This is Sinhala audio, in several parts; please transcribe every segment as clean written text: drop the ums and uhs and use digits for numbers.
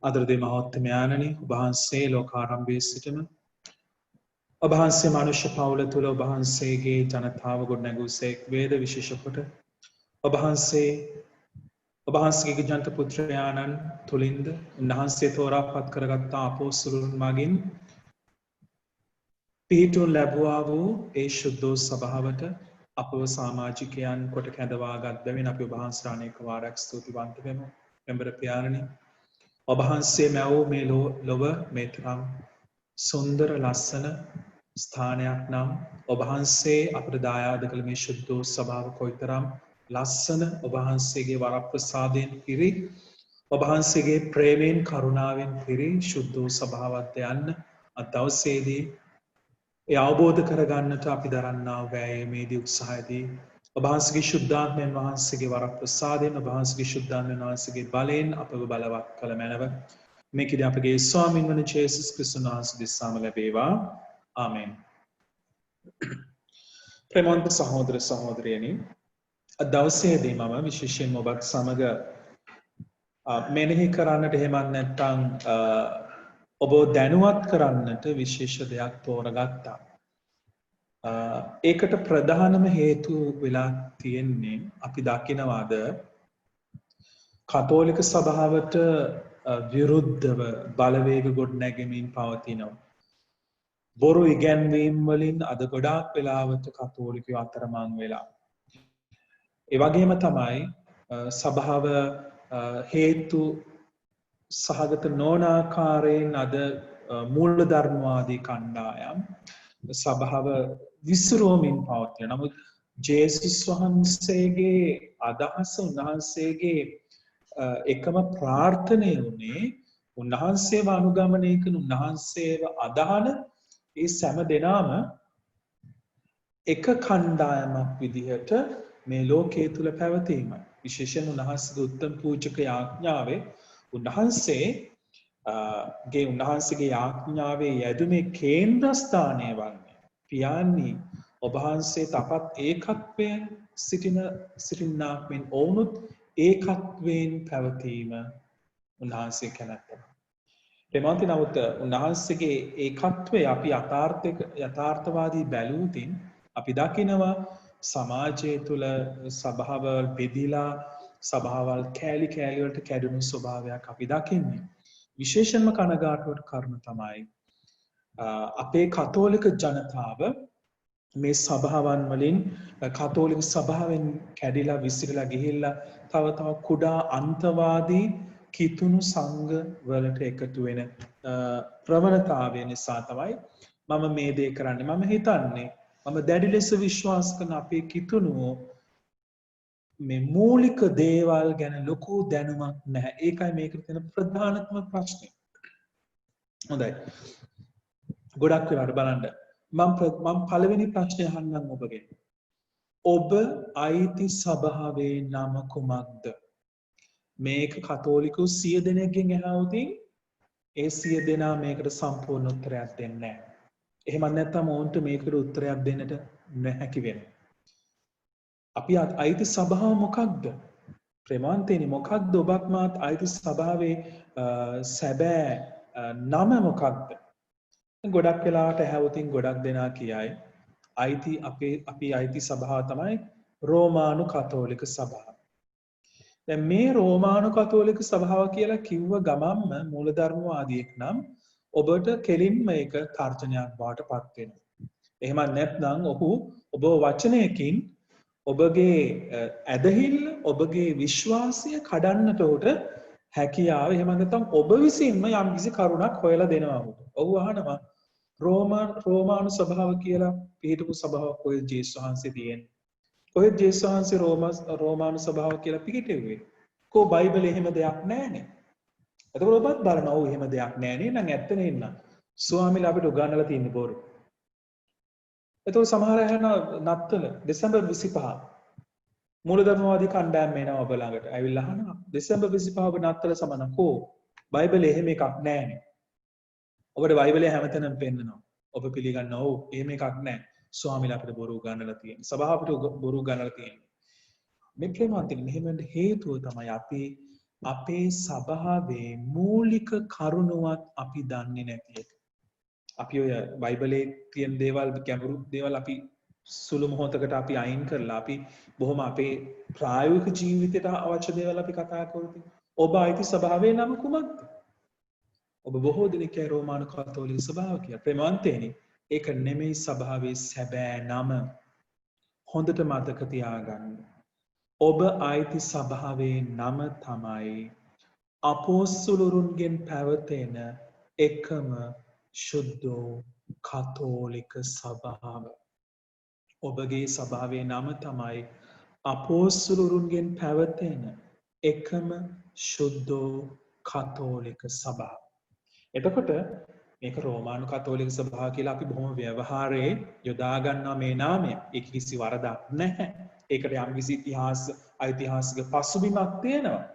අදරදේ මහෝත්තමයාණනි ඔබ වහන්සේ ලෝකාරම්භයේ සිටම ඔබ වහන්සේ මනුෂ්‍ය පවුල තුල ඔබ වහන්සේගේ ජනතාව ගොඩනැගුසේක් වේද විශේෂ කොට ඔබ වහන්සේගේ ජනත පුත්‍රයාණන් තුලින්ද උන්වහන්සේ තෝරාපත් කරගත් අපොස්තලයන් මගින් පිහිටුන් ලැබුවා වූ ඒ ශුද්ධ සභාවට අපව සමාජිකයන් කොට කැඳවාගත් බැවින් අපි ඔබ වහන්සේට අනේක වාරයක් ස්තුතිවන්ත වෙමු. මෙම්බර පියාණනි ඔබ වහන්සේ මැවූ මේ ලොව මේ තරම් සුන්දර ලස්සන ස්ථානයක් නම් ඔබ වහන්සේ අපට දායාද කළ මේ ශුද්ධ සභාව කොයිතරම් ලස්සන ඔබ වහන්සේගේ වරප්‍රසාදයෙන් පිරි ඔබ වහන්සේගේ ප්‍රේමයෙන් කරුණාවෙන් පිරි ශුද්ධ සභාවත් යන්න අද දවසේදී ඒ අවබෝධ කරගන්නට අපි දරන්නා වෑයමේදී උත්සාහයේදී ඔබ වහන්සේගේ ශුද්ධාත්මයන් වහන්සේගේ වරප්‍රසාදයෙන් ඔබ වහන්සේගේ ශුද්ධාත්මයන් වහන්සේගේ බලයෙන් අපව බලවත් කළ මැනව මේකදී අපගේ ස්වාමින් වන ජේසුස් ක්‍රිස්තුස් වහන්සේ දෙසාම ලැබේවා. ආමෙන්. ප්‍රේමවන්ත සහෝදර සහෝදරියනි අද දවසේදී මම විශේෂයෙන්ම ඔබත් සමග මෙනෙහි කරන්නට එහෙමත් නැත්නම් ඔබ දැනුවත් කරන්නට විශේෂ දෙයක් තෝරගත්තා. ඒකට ප්‍රධානම හේතු වෙලා තියෙන්නේ අපි දකිනවාද කතෝලික සභාවට විරුද්ධව බලවේග ගොඩනැගෙමින් පවතිනවා. බොරු ඉගැන්වීම් වලින් අද ගොඩාක් වෙලාවට කතෝලිකයෝ අතරමං වෙලා. ඒ වගේම තමයි සභාව හේතු සහගත නොවන ආකාරයෙන් අද මූලධර්මවාදී කණ්ඩායම් සභාව විසිරුවමින් පවතින. නමුත් ජේසුස් වහන්සේගේ අදහස උන්වහන්සේගේ එකම ප්‍රාර්ථනය වුණේ උන්වහන්සේව අනුගමනය කරන උන්වහන්සේව අදහන ඒ සෑම දෙනාම එක කණ්ඩායමක් විදිහට මේ ලෝකයේ තුල පැවතීමයි. විශේෂයෙන් උන්වහන්සේගේ උත්තම පූජක ආඥාවේ උන්වහන්සේගේ ආඥාවේ යෙදුනේ කේන්ද්‍රස්ථානය වන්නේ පියාණනි ඔබ වහන්සේ තපත් ඒකත්වයෙන් සිටින්නාක් මෙන් ඔවුනුත් ඒකත්වයෙන් පැවතීම උන්වහන්සේ කැමැත්තයි. ප්‍රේමවන්ත නමුත් උන්වහන්සේගේ ඒකත්වය අපි යථාර්ථවාදී බැලුවොතින් අපි දකිනවා සමාජය තුළ සභාවල් බෙදිලා සභාවල් කෑලි කෑලි වලට කැඩුණු ස්වභාවයක් අපි දකින්නේ. විශේෂයෙන්ම කනගාටුවට කරුණ තමයි අපේ කතෝලික ජනතාව මේ සභාවන් වලින් කතෝලික සභාවෙන් කැඩිලා විසිරලා ගිහිල්ලා තව කුඩා අන්තවාදී කිතුණු සංඝ වලට එකතු වෙන ප්‍රවණතාවය නිසා තමයි මම මේ දේ කරන්නේ. මම හිතන්නේ මම දැඩි ලෙස විශ්වාස කරන අපේ කිතුණුවෝ මේ මූලික දේවල් ගැන ලොකු දැනුමක් නැහැ. ඒකයි මේකට තියෙන ප්‍රධානතම ප්‍රශ්නේ. හොඳයි. ගොඩක් වෙලාවට බලන්න. මම පළවෙනි ප්‍රශ්නය අහන්නම් ඔබගෙන්. ඔබ අයිති සභාවේ නම කුමක්ද? මේක කතෝලිකයෝ 100 දෙනෙක්ගෙන් ඇහුවොතින් ඒ 100 දෙනා මේකට සම්පූර්ණ උත්තරයක් දෙන්නේ නැහැ. එහෙම නැත්නම් ඔවුන්ට මේකට උත්තරයක් දෙන්නට නොහැකි වෙනවා. අපි අයිති සභාව මොකක්ද? ප්‍රේමවන්තයනි මොකක්ද ඔබත් මාත් අයිති සභාවේ සැබෑ නම මොකක්ද? ගොඩක් වෙලාවට ඇහුවොතින් ගොඩක් දෙනා කියයි අපි අයිති සභාව තමයි රෝමානු කතෝලික සභාව. දැන් මේ රෝමානු කතෝලික සභාව කියලා කිව්ව ගමන්ම මූලධර්මවාදියෙක් නම් ඔබට කෙලින්ම ඒක තර්ජනයක් බවට පත් වෙනවා. එහෙම නැත්නම් ඔබ වචනයකින් ඔබගේ ඇදහිල්ල ඔබගේ විශ්වාසය කඩන්නට උට හැකියාව එහෙම නැත්නම් ඔබ විසින්ම යම්කිසි කරුණක් හොයලා දෙනවා උට. ඔව් අහනවා රෝමානු සභාව කියලා පිටුපු සභාවක් කොහෙද ජේසුස් වහන්සේ තියෙන්නේ? කොහෙද ජේසුස් වහන්සේ රෝමානු සභාව කියලා පිටිටෙව්වේ? කෝ බයිබලේ එහෙම දෙයක් නැහැනේ. එතකොට ඔබත් බලනවා ඔව් එහෙම දෙයක් නැහැනේ නම් ඇත්ත නෙන්න. ස්වාමීලා අපිට උගන්වලා තියෙන්නේ බොරු. එතකොට සමහර අය නත්තල දෙසැම්බර් 25 මූලධර්මවාදී කණ්ඩායම් එනවා ඔබ ළඟට. ඇවිල්ලා අහනවා දෙසැම්බර් 25 ඔබ නත්තල සමනකෝ බයිබලේ එහෙම එකක් නැහැනේ. ඔබට බයිබලයේ හැමතැනම පෙන්නනවා. ඔබ පිළිගන්නවා ඔව් එහෙම එකක් නැහැ. ස්වාමීලා අපිට බොරු උගන්වලා තියෙන්නේ. සභාව අපිට බොරු උගන්වලා තියෙන්නේ. මේ ප්‍රේමවන්තයන් මෙහෙම හේතුව තමයි අපි අපේ සභාවේ මූලික කරුණුවත් අපි දන්නේ නැති එක. අපි ඔය බයිබලයේ තියෙන දේවල් ගැඹුරු දේවල් අපි සුළු මොහොතකට අපි අයින් කරලා අපි බොහොම අපේ ප්‍රායෝගික ජීවිතයට අවශ්‍ය දේවල් අපි කතා කරමු. ඔබ අයිති සභාවේ නම කුමක්ද? ඔබ බොහෝ දෙනෙක් ඒ රෝමානු කතෝලික සභාව කියලා. ප්‍රේමවන්තයනි, ඒක නෙමෙයි සභාවේ සැබෑ නම. හොඳට මතක තියාගන්න. ඔබ අයිති සභාවේ නම තමයි අපෝස්තුලරුන්ගෙන් පැවතෙන එකම ශුද්ධ කතෝලික සභාව. ඔබගේ සභාවේ නම තමයි අපෝස්තුලරුන්ගෙන් පැවතෙන එකම ශුද්ධ කතෝලික සභාව. එතකොට මේක රෝමානු කතෝලික සභාව කියලා අපි බොහොම ව්‍යවහාරයේ යොදා ගන්නවා මේ නාමය. ඒක කිසි වරදක් නැහැ. ඒකට යම්කිසි ඓතිහාසික පසුබිමක් තියෙනවා.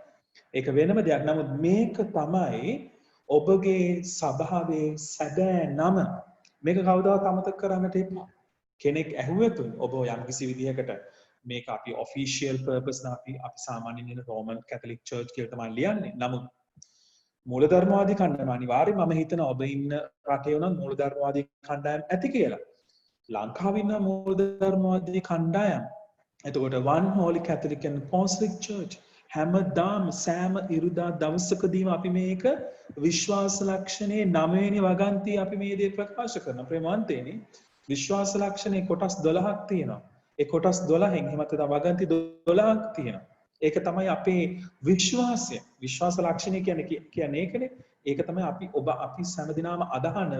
ඒක වෙනම දෙයක්. නමුත් මේක තමයි ඔබගේ සභාවේ සැබෑ නම. මේක කවදාවත් අමතක කරන්නට එපා. කෙනෙක් ඇහුවොත් ඔබ යම්කිසි විදිහකට මේක අපි ඔෆිෂියල් පර්පස් අපි සාමාන්‍යයෙන් රෝමන් කැතලික් චර්ච් කියලා තමයි ලියන්නේ. නමුත් මූලධර්මවාදී කණ්ඩායම අනිවාර්යයෙන් මම හිතනවා ඔබ ඉන්න රටේ උනත් මූලධර්මවාදී කණ්ඩායම් ඇති කියලා. ලංකාවේ ඉන්න මූලධර්මවාදී කණ්ඩායම්. එතකොට One Holy Catholic and Apostolic Church හැමදාම සෑම ඉරිදා දවසකදීම අපි මේක විශ්වාස ලක්ෂණයේ 9 වෙනි වගන්තිය අපි මේ දේ ප්‍රකාශ කරනවා. ප්‍රේමවන්තයනි, විශ්වාස ලක්ෂණේ කොටස් 12ක් තියෙනවා. ඒ කොටස් 12න් එහෙම නැත්නම් වගන්ති 12ක් තියෙනවා. ඒක තමයි අපේ විශ්වාසය. විශ්වාස ලක්ෂණය කියන්නේ ඒකනේ. ඒක තමයි අපි හැමදිනම අදහන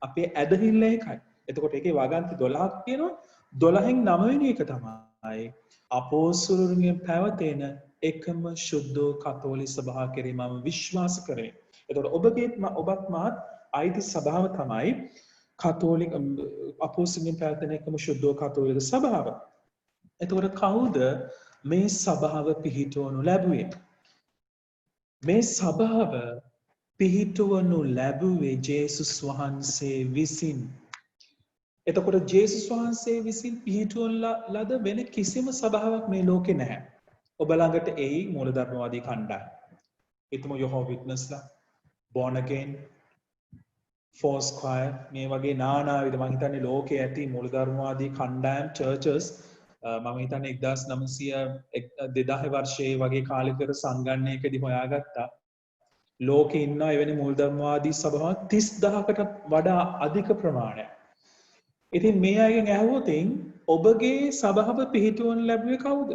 අපේ ඇදහිල්ල ඒකයි. එතකොට ඒකේ වගන්ති 12ක් තියෙනවා. 12න් 9 වෙනි එක තමයි අපෝස්තලරුන්ගෙන් පැවතෙන එකම ශුද්ධ කතෝලික සභාව කෙරෙහි මම විශ්වාස කරමි. එතකොට ඔබත් මාත් අයිති සභාව තමයි කතෝලික අපෝස්තලරුන්ගෙන් පැවතෙන එකම ශුද්ධ කතෝලික සභාව. එතකොට කවුද මේ සභාව පිහිටවනු ලැබුවේ? මේ සභාව පිහිටවනු ලැබුවේ ජේසුස් වහන්සේ විසින්. එතකොට ජේසුස් වහන්සේ විසින් පිහිටවන ලද වෙන කිසිම සභාවක් මේ ලෝකේ නැහැ. ඔබ ළඟට එයි මූලධර්මවාදී කණ්ඩායම්. හිතමු යොහෝවා විට්නස්ලා, born again, Foursquare මේ වගේ නානාවිධ මම හිතන්නේ ලෝකයේ ඇති මූලධර්මවාදී කණ්ඩායම් churches මම හිතන්නේ 2000 වර්ෂයේ වගේ කාලයකට සංගණනයකදී හොයාගත්තා. ලෝකේ ඉන්න එවැනි මූලධර්මවාදී සභාව 30000කට වඩා අධික ප්‍රමාණයක්. ඉතින් මේ අයගෙන් ඇහුවොත් ඔබගේ සභාව පිහිටවන්න ලැබුවේ කවුද?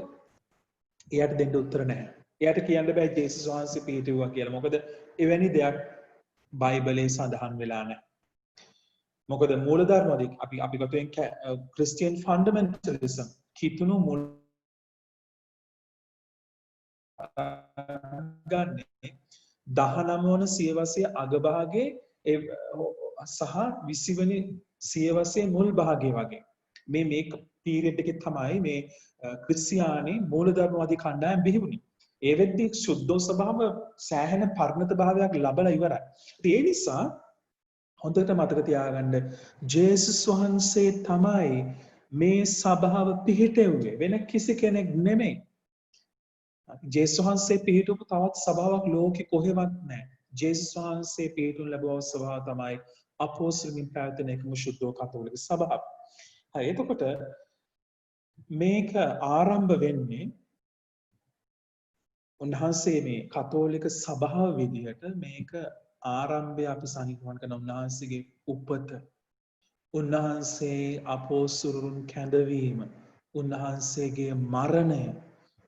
එයාට දෙන්න උත්තර නැහැ. එයාට කියන්න බෑ ජේසුස් වහන්සේ පිහිටුවා කියලා. මොකද එවැනි දෙයක් බයිබලයේ සඳහන් වෙලා නැහැ. මොකද මූලධර්මවාදී අපි ගතෙන් ක්‍රිස්තියන් ෆන්ඩමෙන්ටලිසම් කිතුණු මුල් ගන්නේ 19 වන සියවසේ අගභාගයේ සහ 20 වෙනි සියවසේ මුල් භාගයේ වගේ මේ පීරියඩ් එකේ තමයි මේ ක්‍රිස්තියානි මූලධර්මවාදී කණ්ඩායම් බිහි වුණේ. ඒ වෙද්දී සුද්ධ සභාව සෑහෙන පරිණත භාවයක් ලැබලා ඉවරයි. ඒ නිසා හොඳට මතක තියාගන්න ජේසුස් වහන්සේ තමයි මේ සභාව පිහිටෙව්වේ, වෙන කිසි කෙනෙක් නෙමෙයි. ජේසුස් වහන්සේ පිහිටවපු තවත් සභාවක් ලෝකේ කොහෙවත් නැහැ. ජේසුස් වහන්සේ පිහිටුම් ලැබුව සභාව තමයි අපෝස්තලයන් පැවැතෙන එකම ශුද්ධ කතෝලික සභාව. හරි, එතකොට මේක ආරම්භ වෙන්නේ උන්වහන්සේ මේ කතෝලික සභාව විදිහට මේක ආරම්භය අපි සනිටුහන් කරන උන්වහන්සේගේ උපත, උන්වහන්සේ අපෝස්තලරුන් කැඳවීම, උන්වහන්සේගේ මරණය,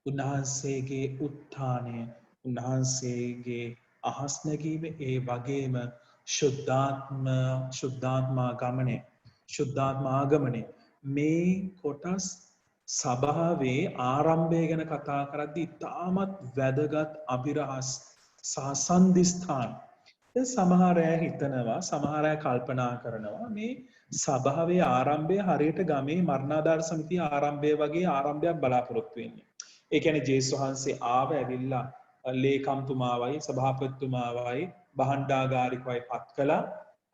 උන්වහන්සේගේ උත්ථානය, උන්වහන්සේගේ අහස් නැගීම, ඒ වගේම ශුද්ධාත්මාගමනය මේ කොටස් සභාවේ ආරම්භය ගැන කතා කරද්දී ඉතාමත් වැදගත් අභිරහස් සහ සන්ධිස්ථාන. සමහර අය හිතනවා, සමහර අය කල්පනා කරනවා මේ සභාවේ ආරම්භය හරියට ගමේ මරණාධාර සමිතිය ආරම්භය වගේ ආරම්භයක් බලාපොරොත්තු වෙන්නේ. ඒ කියන්නේ ජේසුස් වහන්සේ ආව ඇවිල්ලා ලේකම්තුමාවයි සභාපතිතුමාවයි බහන්ඩාගාරිකවයි පත් කළා.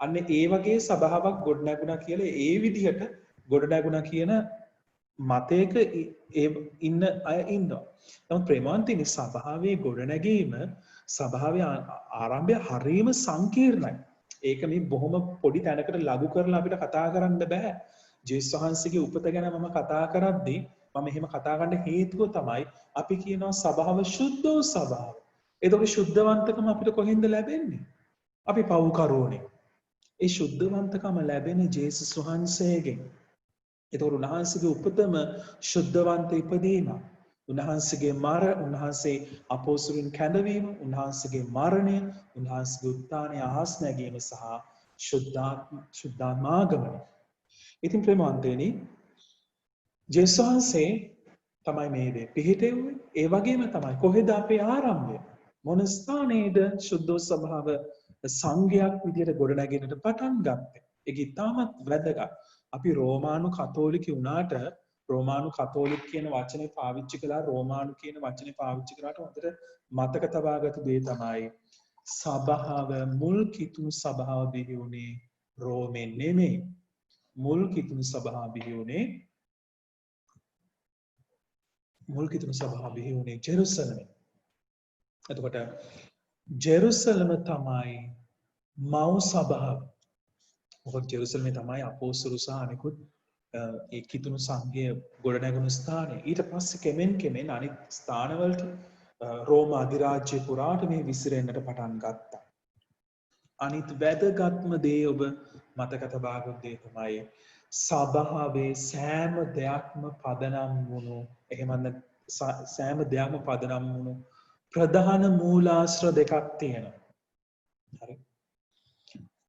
අන්න ඒ වගේ සභාවක් ගොඩනැගුණා කියලා ඒ විදිහට ගොඩනැගුණා කියන මතයක ඉන්න අය ඉන්නවා. නමුත් ප්‍රේමාන්තිනි සභාවේ ගොඩනැගීම සභාවේ ආරම්භය හරීම සංකීර්ණයි. ඒක මේ බොහොම පොඩි තැනකට ලඝු කරලා අපිට කතා කරන්න බෑ. ජේසුස් වහන්සේගේ උපත ගැන මම කතා කරද්දී මම එහෙම කතා කරන්න හේතුව තමයි අපි කියනවා සභාව සුද්ධ වූ සභාව. ඒතකොට සුද්ධවන්තකම අපිට කොහෙන්ද ලැබෙන්නේ? අපි පව්කරුවනේ. ඒ සුද්ධවන්තකම ලැබෙන්නේ ජේසුස් වහන්සේගෙන්. එතකොට උන්වහන්සේගේ උපතම සුද්ධවන්ත ඉපදීම. උන්වහන්සේ අපෝස්තලයන් කැඳවීම, උන්වහන්සේගේ මරණය, උන්වහන්සේගේ උත්ථානය ආස් නැගීම සහ ශුද්ධාත්මාගමනය. ඉතින් ප්‍රේමවන්තයනි ජේසුස් වහන්සේ තමයි මේ දේ පිහිටෙව්වේ. ඒ වගේම තමයි කොහෙද අපේ ආරම්භය? මොන ස්ථානයේද සුද්ධ ස්වභාව සංඝයක් විදියට ගොඩනැගෙන්නට පටන් ගත්තේ? ඒක ඉතාමත් වැදගත්. අපි රෝමානු කතෝලික වුණාට රෝමානු කතෝලික කියන වචනේ පාවිච්චි කළා රෝමානු කියන වචනේ පාවිච්චි කළාට හොඳට මතක තබාගත දේ තමයි සභාව මුල් කිතුණු සභාව බිහි වුණේ රෝමෙන් නෙමෙයි. මුල් කිතුණු සභාව බිහි වුණේ ජෙරුසලමේ. එතකොට ජෙරුසලම තමයි මව් සභාව. මොකද ජෙරුසලමේ තමයි අපෝස්තලයෝ සහ අනිකුත් ඒ කිතුණු සංඝය ගොඩනැගුණු ස්ථානය. ඊට පස්සේ කෙමෙන් අනිත් ස්ථානවලට රෝම අධිරාජ්‍ය පුරාට මේ විසිරෙන්නට පටන් ගත්තා. අනිත් වැදගත්ම දේ ඔබ මතක තබාගත් දේ තමයි සභාවේ සෑම දෙයක්ම පදනම් වුණු සෑම දෙයක්ම පදනම් වුණු ප්‍රධාන මූලාශ්‍ර දෙකක් තියෙනවා. හරි.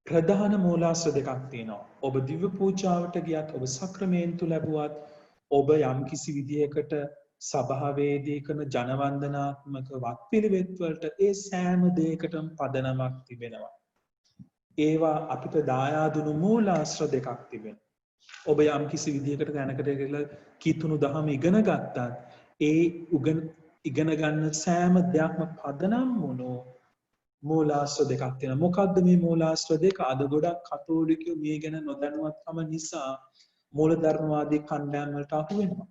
ප්‍රධාන මූලාශ්‍ර දෙකක් තියෙනවා. ඔබ දිව්‍ය පූජාවට ගියත්, ඔබ සක්‍රමේන්තු ලැබුවත්, ඔබ යම්කිසි විදියකට සභාවේදී කරන ජනවන්දනාත්මක වත්පිළිවෙත් වලට ඒ සෑම දෙයකටම පදනමක් තිබෙනවා. ඒවා අපිට දායාදුණු මූලාශ්‍ර දෙකක් තිබෙනවා. ඔබ යම්කිසි විදියකට දැනකට කියලා කිතුණු දහම ඉගෙන ගත්තත්, ඒ ඉගෙන ගන්න සෑම දෙයක්ම පදනම් වුණු මූලාශ්‍ර දෙකක් තියෙනවා. මොකද්ද මේ මූලාශ්‍ර දෙක? අද ගොඩක් කතෝලිකයෝ මේ ගැන නොදැනුවත්කම නිසා මූලධර්මවාදී කණ්ඩායම් වලට අහු වෙනවා.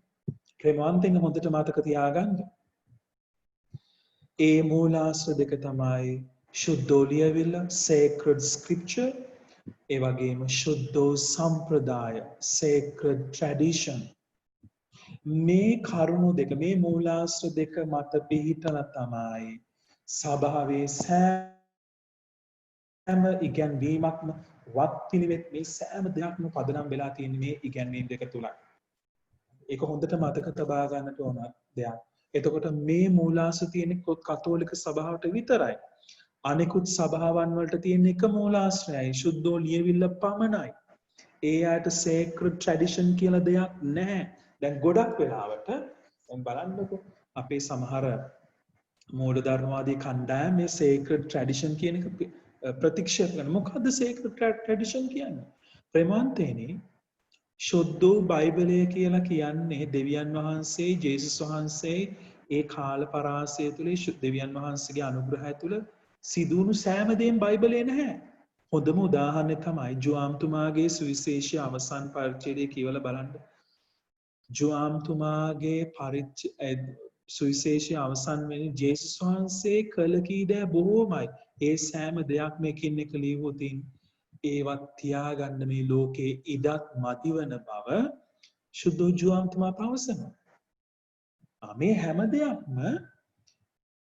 ප්‍රේමාන්තෙන් හොඳට මතක තියාගන්න. ඒ මූලාශ්‍ර දෙක තමයි සුද්ධෝ ලියවිල්ල, sacred scripture, ඒ වගේම සුද්ධෝ සම්ප්‍රදාය, sacred tradition. මේ කරුණු දෙක, මේ මූලාශ්‍ර දෙක මත පිහිටලා තමයි සභාවේ සෑම ඉගැන්වීමක්ම වත්පිළිවෙත් මේ සෑම දෙයක්ම පදනම් වෙලා තියෙන්නේ මේ ඉගැන්වීම් දෙක තුලයි. ඒක හොඳට මතක තබා ගන්නට ඕන දෙයක්. එතකොට මේ මූලාශ්‍ර තියෙන්නේ කතෝලික සභාවට විතරයි. අනෙකුත් සභාවන් වලට තියෙන එක මූලාශ්‍රයයි සුද්ධෝ ලියවිල්ල පමණයි. ඒ ආයත sacred tradition කියලා දෙයක් නැහැ. දැන් ගොඩක් වෙලාවට දැන් බලන්නකො අපේ සමහර මූලධර්මවාදී කණ්ඩායම මේ sacred tradition කියන එක ප්‍රතික්ෂේප කරනවා. මොකද්ද sacred tradition කියන්නේ? ප්‍රේමාන්තේනි සුද්ධ බයිබලය කියලා කියන්නේ දෙවියන් වහන්සේ, ජේසුස් වහන්සේ ඒ කාල පරාසය තුළ දෙවියන් වහන්සේගේ අනුග්‍රහය තුළ සිදුවුණු සෑම දෙයක්ම බයිබලයේ නැහැ. හොඳම උදාහරණය තමයි ජුආම්තුමාගේ සුවිශේෂී අවසන් පරිච්ඡේදය කියවලා බලන්න. ජුආම්තුමාගේ සුවිශේෂී අවසන් වෙන ජේසුස් වහන්සේ කළ කී දෑ බොහෝමයි. ඒ සෑම දෙයක්ම එකින් එක ලියවුවොතින් ඒවත් තියාගන්න මේ ලෝකේ ඉඩක් මදිවන බව සුද්ධ ජුආම්තුමා පවසනවා. මේ හැම දෙයක්ම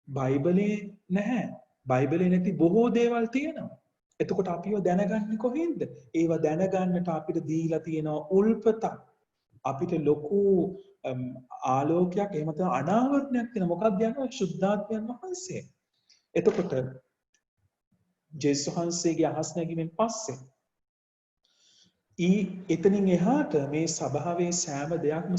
බයිබලයේ නැහැ. බයිබලේ නැති බොහෝ දේවල් තියෙනවා. එතකොට අපිව දැනගන්නේ කොහෙන්ද? ඒවා දැනගන්නට අපිට දීලා තියෙනවා උල්පතක්. අපිට ලොකු ආලෝකයක් එහෙම නැත්නම් අනාවරණයක් තියෙන මොකක්ද යනවා ශුද්ධාත්මයන් වහන්සේ. එතකොට ජේසුස් වහන්සේගේ අහස් නැගීමෙන් පස්සේ එතනින් එහාට මේ සභාවේ සෑම දෙයක්ම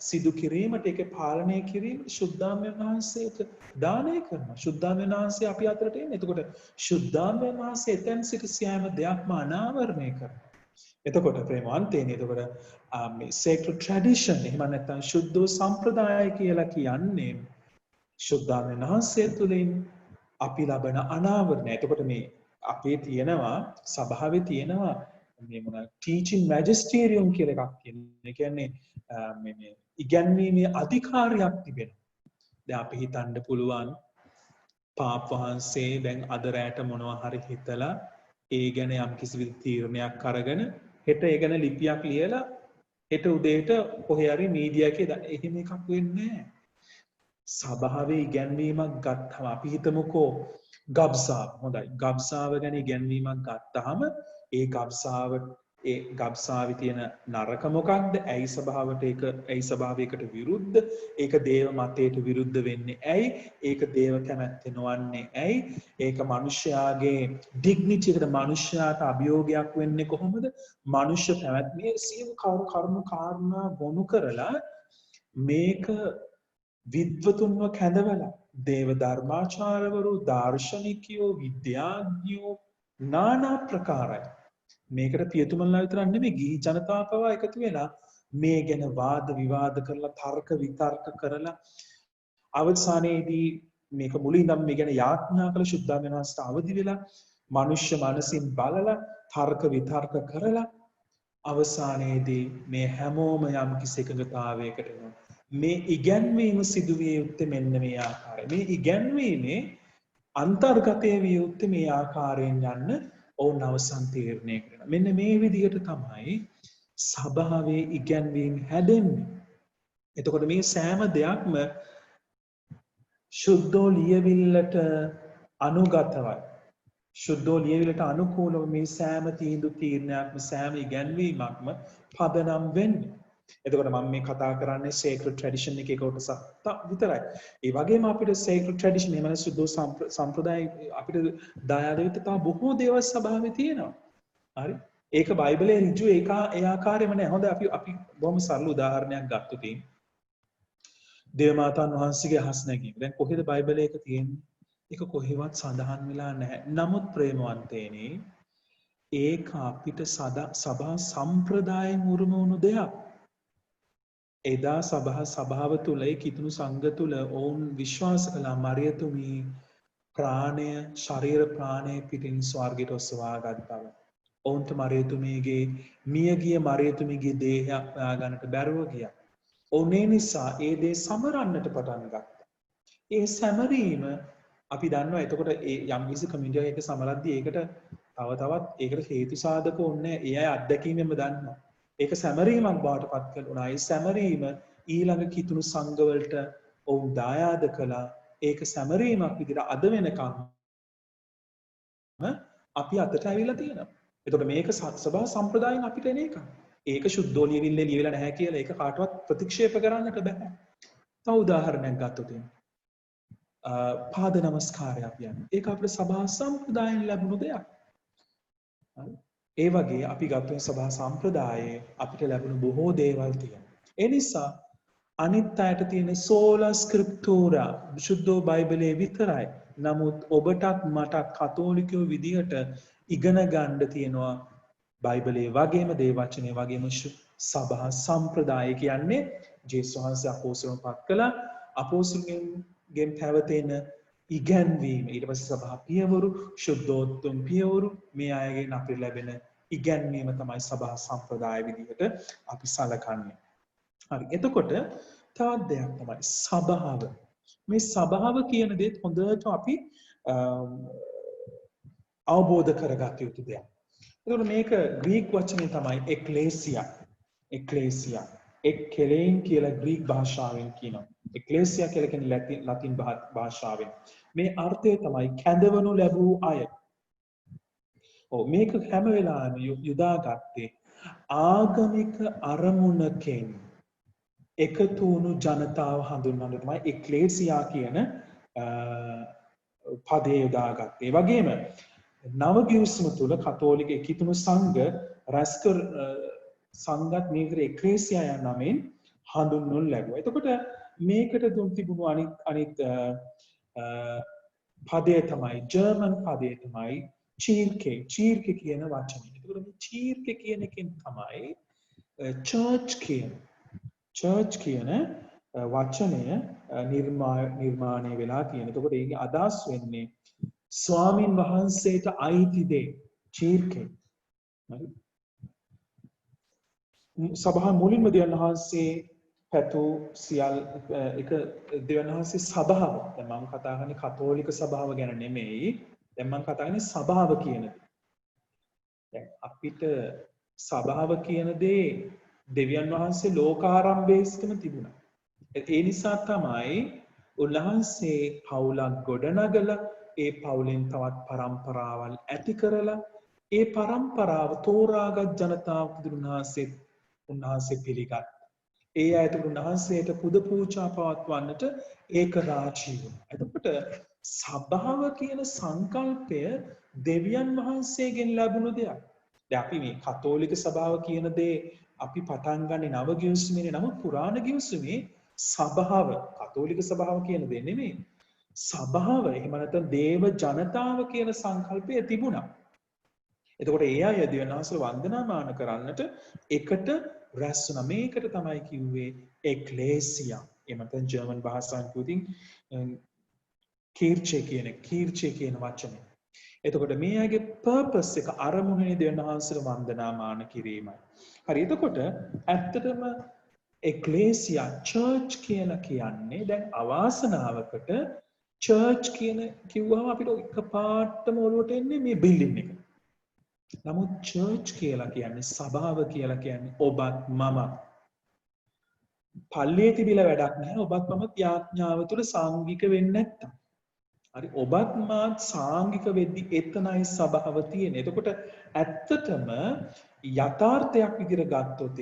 සිදු කිරීමට ඒක පාලනය කිරීමට ශුද්ධාත්මයන් වහන්සේට දානය කරනවා. ශුද්ධාත්මයන් වහන්සේ අපි අතරට එන්නේ. එතකොට ශුද්ධාත්මයන් වහන්සේ එතෙන් සිට සෑම දෙයක්ම අනාවරණය කරනවා. එතකොට ප්‍රේමවන්තයනි, එතකොට මේ sacred tradition එහෙම නැත්නම් සුද්ධ සම්ප්‍රදාය කියලා කියන්නේ ශුද්ධාත්මයන් වහන්සේ තුළින් අපි ලබන අනාවරණය. එතකොට මේ අපේ තියෙනවා සභාවේ තියෙනවා මේ මොන ටීචින් මැජිස්ටීරියම් කියලා එකක් තියෙනවා. ඒ කියන්නේ මේ ඉගැන්වීමේ අධිකාරියක් තිබෙනවා. දැන් අපි හිතන්න පුළුවන් පාප් වහන්සේ දැන් අද රැට මොනවා හරි හිතලා ඒ ගැන යම් කිසි තීරණයක් අරගෙන හෙට ඒ ගැන ලිපියක් ලියලා හෙට උදේට කොහේ හරි මීඩියා එකේ එහෙම එකක් වෙන්නේ නැහැ. සභාවේ ඉගැන්වීමක් ගත්තම අපි හිතමුකෝ ගබ්සාව හොඳයි. ගබ්සාව ගැන ඉගැන්වීමක් ගත්තාම ඒ ගබ්සාවේ තියෙන නරක මොකක්ද? ඇයි සභාවට ඇයි සභාවයකට විරුද්ධ? ඒක දේව මතයට විරුද්ධ වෙන්නේ ඇයි? ඒක දේව කැමැත්ත නොවන්නේ ඇයි? ඒක මිනිස්යාගේ ඩිග්නිටි එකට මිනිස්යාට අභියෝගයක් වෙන්නේ කොහොමද? මනුෂ්‍ය පැවැත්මේ සියලු කරුණු කාරණා ගොනු කරලා මේක විද්වතුන්ව කැඳවලා දේව ධර්මාචාර්යවරු දාර්ශනිකයෝ විද්‍යාඥයෝ নানা ප්‍රකාරයි මේකට පියතුමන්ලා විතරක් නෙමෙයි ගිහි ජනතාව පවා එකතු වෙලා මේ ගැන වාද විවාද කරලා තර්ක විතර්ක කරලා අවසානයේදී මේක මුලින්ම මේ ගැන යාඥා කළ සුද්ධාමයන් වහන්සේට අවදි වෙලා මනුෂ්‍ය මනසින් බලලා තර්ක විතර්ක කරලා අවසානයේදී මේ හැමෝම යම් කිසි එකඟතාවයකට එනවා. මේ ඉගැන්වීම සිදුවිය යුත්තේ මෙන්න මේ ආකාරය. මේ ඉගැන්වීමේ අන්තර්ගතය විය යුත්තේ මේ ආකාරයෙන් යන්න ඔවුන් අවසන් තීරණය කරනවා. මෙන්න මේ විදිහට තමයි සභාවේ ඉගැන්වීම හැදෙන්නේ. එතකොට මේ සෑම දෙයක්ම සුද්ධෝ ලියවිල්ලට අනුගතවයි. සුද්ධෝ ලියවිල්ලට අනුකූලව මේ සෑම තීන්දුව තීරණයක්ම සෑම ඉගැන්වීමක්ම පදනම් වෙන්නේ. එතකොට මම මේ කතා කරන්නේ sacred tradition එකේ කොටසක් විතරයි. ඒ වගේම අපිට sacred tradition එහෙම නැත්නම් සුද්ධෝ සම්ප්‍රදාය අපිට දායාද වෙච්ච තව බොහෝ දේවල් සභාවේ තියෙනවා. හරි? ඒක බයිබලයේ ඍජු ඒ ආකාරයෙම නෑ. හොඳ අපි බොහොම සරල උදාහරණයක් ගත්තොත් දේවමාතාන් වහන්සේගේ අහස් නැගීම. දැන් කොහෙද බයිබලයේ ඒක තියෙන්නේ? ඒක කොහෙවත් සඳහන් වෙලා නැහැ. නමුත් ප්‍රේමවන්තේනි ඒක අපිට සභා සම්ප්‍රදායෙන් උරුම වුණු දෙයක්. එදා සභාව තුළ ඒ කිතුණු සංඝ තුළ ඔවුන් විශ්වාස කළා මරියතුමී ප්‍රාණය ශරීර ප්‍රාණය පිටින් ස්වර්ගයට ඔසවා ගත් බව. ඔවුන්ට මරියතුමීගේ මියගිය මරියතුමීගේ දේහයක් හොයාගන්නට බැරුව ගියා. ඔවුන් ඒ නිසා ඒ දේ සමරන්නට පටන් ගත්තා. ඒ සැමරීම අපි දන්නවා එතකොට ඒ යම් කිසි කමියුනිටි එකක සමරද්දී ඒකට තවත් ඒකට හේතු සාධක ඕනේ. ඒ අය අත්දැකීමෙන්ම දන්නවා. ඒක සැමරීමක් බවට පත් කළා. ඒ සැමරීම ඊළඟ කිතුණු සංඝවලට ඔවුන් දායාද කළා. ඒක සැමරීමක් විදිහට අද වෙනකම් අපි අතට ඇවිල්ලා තියෙනවා. එතකොට මේක සභා සම්ප්‍රදායෙන් අපිට එන එකක්. ඒක සුද්ධෝ ලියවිල්ලේ ලියවිලා නැහැ කියලා ඒක කාටවත් ප්‍රතික්ෂේප කරන්නට බෑ. තව උදාහරණයක් ගත්තොත් පාද නමස්කාරය කියන්නේ. ඒක අපේ සභා සම්ප්‍රදායෙන් ලැබුණු දෙයක්. හරි? ඒ වගේ අපි ගත්ත සභා සම්ප්‍රදායේ අපිට ලැබුණු බොහෝ දේවල් තියෙනවා. ඒ නිසා අනිත් අයට තියෙන සෝලා ස්ක්‍රිප්ටූරා විසුද්ධෝ බයිබලයේ විතරයි. නමුත් ඔබටත් මටත් කතෝලිකයෝ විදිහට ඉගෙන ගන්න තියෙනවා බයිබලයේ වගේම දේ වචනේ වගේම සභා සම්ප්‍රදාය කියන්නේ ජේසුස් වහන්සේ අපෝස්තලයන් පත් කළා. අපෝස්තලයන්ගෙන් පැවතෙන ඉගැන්වීම ඊට පස්සේ සභා පියවරු සුද්ධෝත්තම පියවරු මේ අයගෙන් අපිට ලැබෙන ඉගැන්වීම තමයි සභා සම්ප්‍රදාය විදිහට අපි සලකන්නේ. හරි. එතකොට තවත් දෙයක් තමයි සභාව. මේ සභාව කියන දේත් හොඳට අපි අවබෝධ කරගත යුතු දෙයක්. එතකොට මේක ග්‍රීක වචනේ තමයි එක්ලේසියා. එක්ලේසියා. එක්කෙලෙයින් කියලා ග්‍රීක භාෂාවෙන් කියනවා. එක්ලේසියා කියලා කියන්නේ ලතින් භාෂාවෙන්. මේ අර්ථය තමයි කැඳවනු ලැබූ අය. මේක හැම වෙලාවෙම යොදාගත්තේ ආගමික අරමුණකින් එකතු වුණු ජනතාව හඳුන්වන්න තමයි එක්ලේසියා කියන පදේ යොදාගත්තේ. ඒ වගේම නව ගිවිසුම තුල කතෝලික කිතුණු සංඝ රැස්කර සංඝත් මේකට එක්ලේසියා යන නමින් හඳුන්වනු ලැබුවා. එතකොට මේකට දුන් තිබුණු අනිත් පදය තමයි ජර්මන් පදය තමයි චීර්කේ. චීර්කේ කියන වචනේ. එතකොට මේ චීර්කේ කියන එකෙන් තමයි චර්ච් කියන වචනය නිර්මාණය වෙලා තියෙන. එතකොට ඒකේ අදහස් වෙන්නේ ස්වාමින් වහන්සේට අයිති දේ චීර්කේ. හරි. සභා මුලින්ම දෙවියන් වහන්සේ පැතු සියල් එක දෙවියන් වහන්සේ සභාව දැන් මම කතා කරන්නේ කතෝලික සභාව ගැන නෙමෙයි දැන් මම කතා කරන්නේ සභාව කියන දේ. දැන් අපිට සභාව කියන දේ දෙවියන් වහන්සේ ලෝකාරම්භයේ සිටම තිබුණා. ඒ නිසා තමයි උන්වහන්සේ පවුලක් ගොඩනගලා ඒ පවුලෙන් තවත් පරම්පරාවල් ඇති කරලා ඒ පරම්පරාව තෝරාගත් ජනතාවට උන්වහන්සේ පිළිගත්. ඒ අයට උන්වහන්සේට පුද පූජා පවත්වන්නට ඒක රාජී වුණා. එතකොට සභාව කියන සංකල්පය දෙවියන් වහන්සේගෙන් ලැබුණු දෙයක්. දැන් අපි මේ කතෝලික සභාව කියන දේ අපි පටන් ගන්නේ නව ගිවිසුමේ නමුත් පුරාණ ගිවිසුමේ සභාව කතෝලික සභාව කියන දේ නෙමෙයි. සභාව එහෙම නැත්නම් දේව ජනතාව කියන සංකල්පය තිබුණා. එතකොට ඒ අය දෙවියන් වහන්සේ වන්දනාමාන කරන්නට එකට රැස් වුණා. මේකට තමයි කිව්වේ එක්ලේසියා. එහෙම නැත්නම් ජර්මන් භාෂාවෙන් කියුතින් කීර්චේ කියන වචනේ. එතකොට මේ අයගේ පර්පස් එක අරමුණේ දෙවියන් වහන්සේට වන්දනාමාන කිරීමයි. හරි එතකොට ඇත්තටම එක්ලේසියා චර්ච් කියලා කියන්නේ දැන් අවාසනාවකට චර්ච් කියන කිව්වම අපිට එකපාරටම ඔළුවට එන්නේ මේ බිල්ඩින් එක. නමුත් චර්ච් කියලා කියන්නේ සභාව කියලා කියන්නේ ඔබත් මම. පල්ලියේ තිබිලා වැඩක් නැහැ ඔබත් මමත් යාඥාව තුළ සාංගික වෙන්නේ නැත්තම්. හරි ඔබත් මාත් සාංගික වෙද්දි එතනයි සභාව තියෙන්නේ. එතකොට ඇත්තටම යථාර්ථයක් විදිහට ගත්තොත්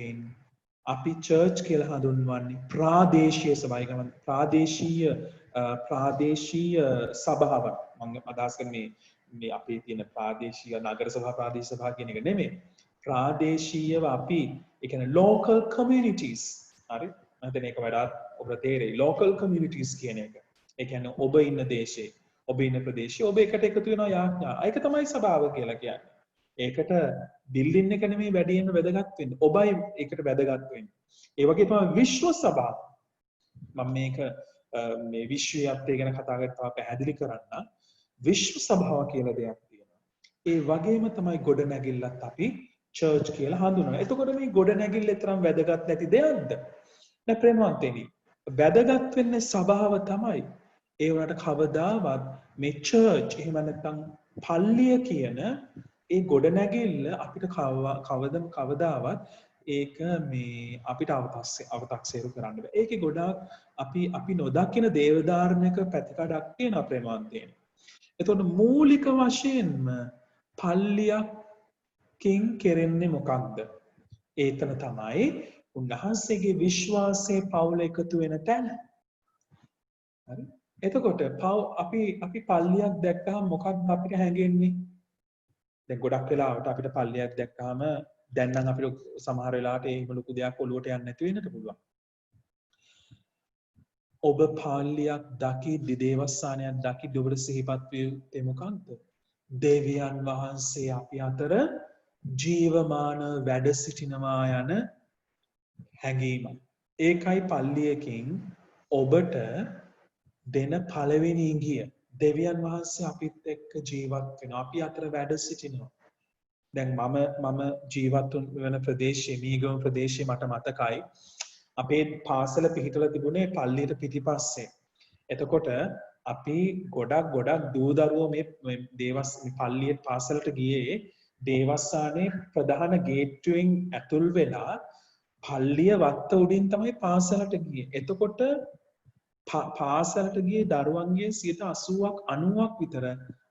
අපි චර්ච් කියලා හඳුන්වන්නේ ප්‍රාදේශීය සභාව. ප්‍රාදේශීය සභාවක්. මම අදහස් කරන්නේ මේ අපේ තියෙන ප්‍රාදේශීය නගර සභා ප්‍රාදේශීය සභා කියන එක නෙමෙයි. ප්‍රාදේශීයව අපි ඒ කියන්නේ local communities. හරි? නැත්නම් ඒක වඩාත් ඔබට තේරෙයි. local communities කියන එක. ඒ කියන්නේ ඔබ ඉන්න දේශේ, ඔබ ඉන්න ප්‍රදේශයේ ඔබ එකට එකතු වෙනවා යාඥා. ඒක තමයි සභාව කියලා කියන්නේ. ඒකට බිල්ඩින් එක නෙමෙයි වැඩියෙන්ම වැදගත් වෙන්නේ. ඔබයි ඒකට වැදගත් වෙන්නේ. ඒ වගේ තමයි විශ්ව සභාව. මම මේක මේ විශ්වයත් ගැන කතා කරලා පැහැදිලි කරන්න. විශ්ව සභාව කියලා දෙයක් තියෙනවා. ඒ වගේම තමයි ගොඩනැගිල්ලත් අපි චර්ච් කියලා හඳුනනවා. එතකොට මේ ගොඩනැගිල්ල තරම් වැදගත් නැති දෙයක්ද? නෑ ප්‍රේමවන්තෙනි. වැදගත් වෙන්නේ සභාව තමයි. ඒ වුණාට කවදාවත් මේ චර්ච් එහෙම නැත්නම් පල්ලිය කියන ඒ ගොඩනැගිල්ල අපිට කවදාවත් ඒක මේ අපිට අවතක්සේරු කරන්න බෑ. ඒකේ ගොඩාක් අපි නොදකින දේවධාර්මික පැතිකඩක් තියෙනවා ප්‍රේමවන්තයනි. එතකොට මූලික වශයෙන්ම පල්ලියකින් කෙරෙන්නේ මොකක්ද? ඒතන තමයි උන්වහන්සේගේ විශ්වාසයේ පවුල එකතු වෙන තැන. හරි? එතකොට අපි පල්ලියක් දැක්කහම මොකක්ද අපිට හැඟෙන්නේ? දැන් ගොඩක් වෙලාවට අපිට පල්ලියක් දැක්කහම දැන් නම් අපිට සමහර වෙලාවට එහෙම ලොකු දෙයක් ඔලුවට යන්නේ නැති වෙන්නත් පුළුවන්. ඔබ පල්ලියක් දකිද්දි දේවස්ථානයක් දකිද්දි ඔබට සිහිපත් විය යුත්තේ මොකක්ද? දෙවියන් වහන්සේ අපි අතර ජීවමාන වැඩ සිටිනවා යන හැඟීම. ඒකයි පල්ලියකින් ඔබට දෙන පළවෙනි ඉඟිය. දෙවියන් වහන්සේ අපිත් එක්ක ජීවත් වෙනවා. අපි අතර වැඩ සිටිනවා. දැන් මම ජීවත් වෙන ප්‍රදේශයේ මීගම ප්‍රදේශයේ මට මතකයි අපේ පාසල පිහිටලා තිබුණේ පල්ලියට පිටිපස්සේ. එතකොට අපි ගොඩක් දූ දරුවෝ මේ පල්ලියේ පාසලට ගියේ දේවස්ථානයේ ප්‍රධාන ගේට්ටුවෙන් ඇතුල් වෙලා පල්ලිය වත්ත උඩින් තමයි පාසලට ගියේ. එතකොට පාසලට ගියේ දරුවන්ගේ 80ක් 90ක් විතර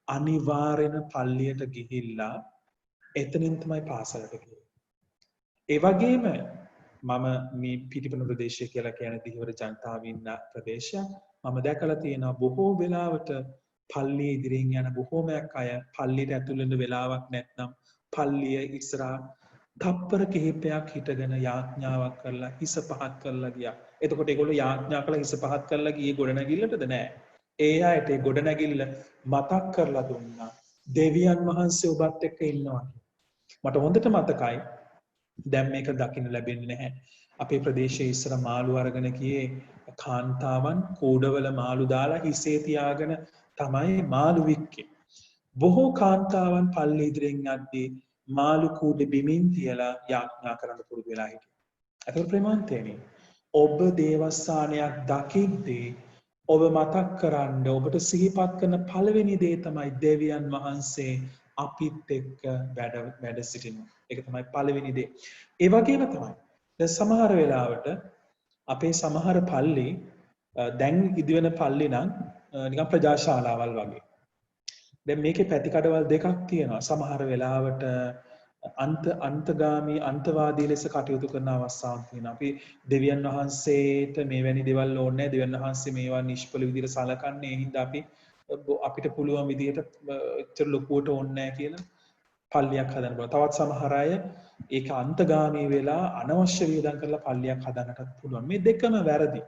අනිවාර්යෙන්ම පල්ලියට ගිහිල්ලා එතනින් තමයි පාසලට ගියේ. ඒ වගේම මම මේ පිටිපන ප්‍රදේශය කියලා කියන්නේ දිහිවර ජනතාව ඉන්න ප්‍රදේශයක්. මම දැකලා තියෙනවා බොහෝ වෙලාවට පල්ලිය ඉදිරියෙන් යන බොහෝමයක් අය පල්ලියට ඇතුල් වෙන්න වෙලාවක් නැත්නම් පල්ලිය ඉස්සරහා තප්පර කිහිපයක් හිටගෙන යාඥාවක් කරලා හිස පහත් කරලා ගියා. එතකොට ඒගොල්ලෝ යාඥා කළා හිස පහත් කරලා ගියේ ගොඩනැගිල්ලටද නෑ. ඒ ආයත ඒ ගොඩනැගිල්ල මතක් කරලා දුන්නා. දෙවියන් වහන්සේ ඔබත් එක්ක ඉන්නවා. මට හොඳට මතකයි. දැන් මේක දකින්න ලැබෙන්නේ නැහැ. අපේ ප්‍රදේශයේ ඉස්සර මාළු අරගෙන ගියේ කාන්තාවන් කූඩවල මාළු දාලා හිසේ තියාගෙන තමයි මාළු වික්කේ. බොහෝ කාන්තාවන් පල්ලි ඉදිරියෙන් යද්දී මාළු කූඩේ බිමින් තියලා යාඥා කරන්න පුරුදු වෙලා හිටියා. එතකොට ප්‍රේමාන්තේනි ඔබ දේවස්ථානයක් දකිද්දී ඔබ මතක් කරන්න ඔබට සිහිපත් කරන පළවෙනි දේ තමයි දෙවියන් වහන්සේ අපිත් එක්ක වැඩ සිටිනවා. ඒක තමයි පළවෙනි දේ. ඒ වගේම තමයි දැන් සමහර වෙලාවට අපේ සමහර පල්ලි දැන් ඉදිවෙන පල්ලි නම් නිකන් ප්‍රජාශාලාවල් වගේ. දැන් මේකේ පැතිකඩවල් දෙකක් තියෙනවා. සමහර වෙලාවට අන්තගාමී අන්තවාදී ලෙස කටයුතු කරන අවස්ථාවක් තියෙනවා. අපි දෙවියන් වහන්සේට මේවැනි දේවල් ඕනේ නැහැ. දෙවියන් වහන්සේ මේවා නිෂ්පල විදිහට සලකන්නේ. ඒ හින්දා අපිට පුළුවන් විදිහට එච්චර ලොකුවට ඕනේ නැහැ කියලා පල්ලියක් හදන්න පුළුවන්. තවත් සමහර අය ඒක අන්තගාමී වෙලා අනවශ්‍ය වියදම් කරලා පල්ලියක් හදන්නටත් පුළුවන්. මේ දෙකම වැරදි.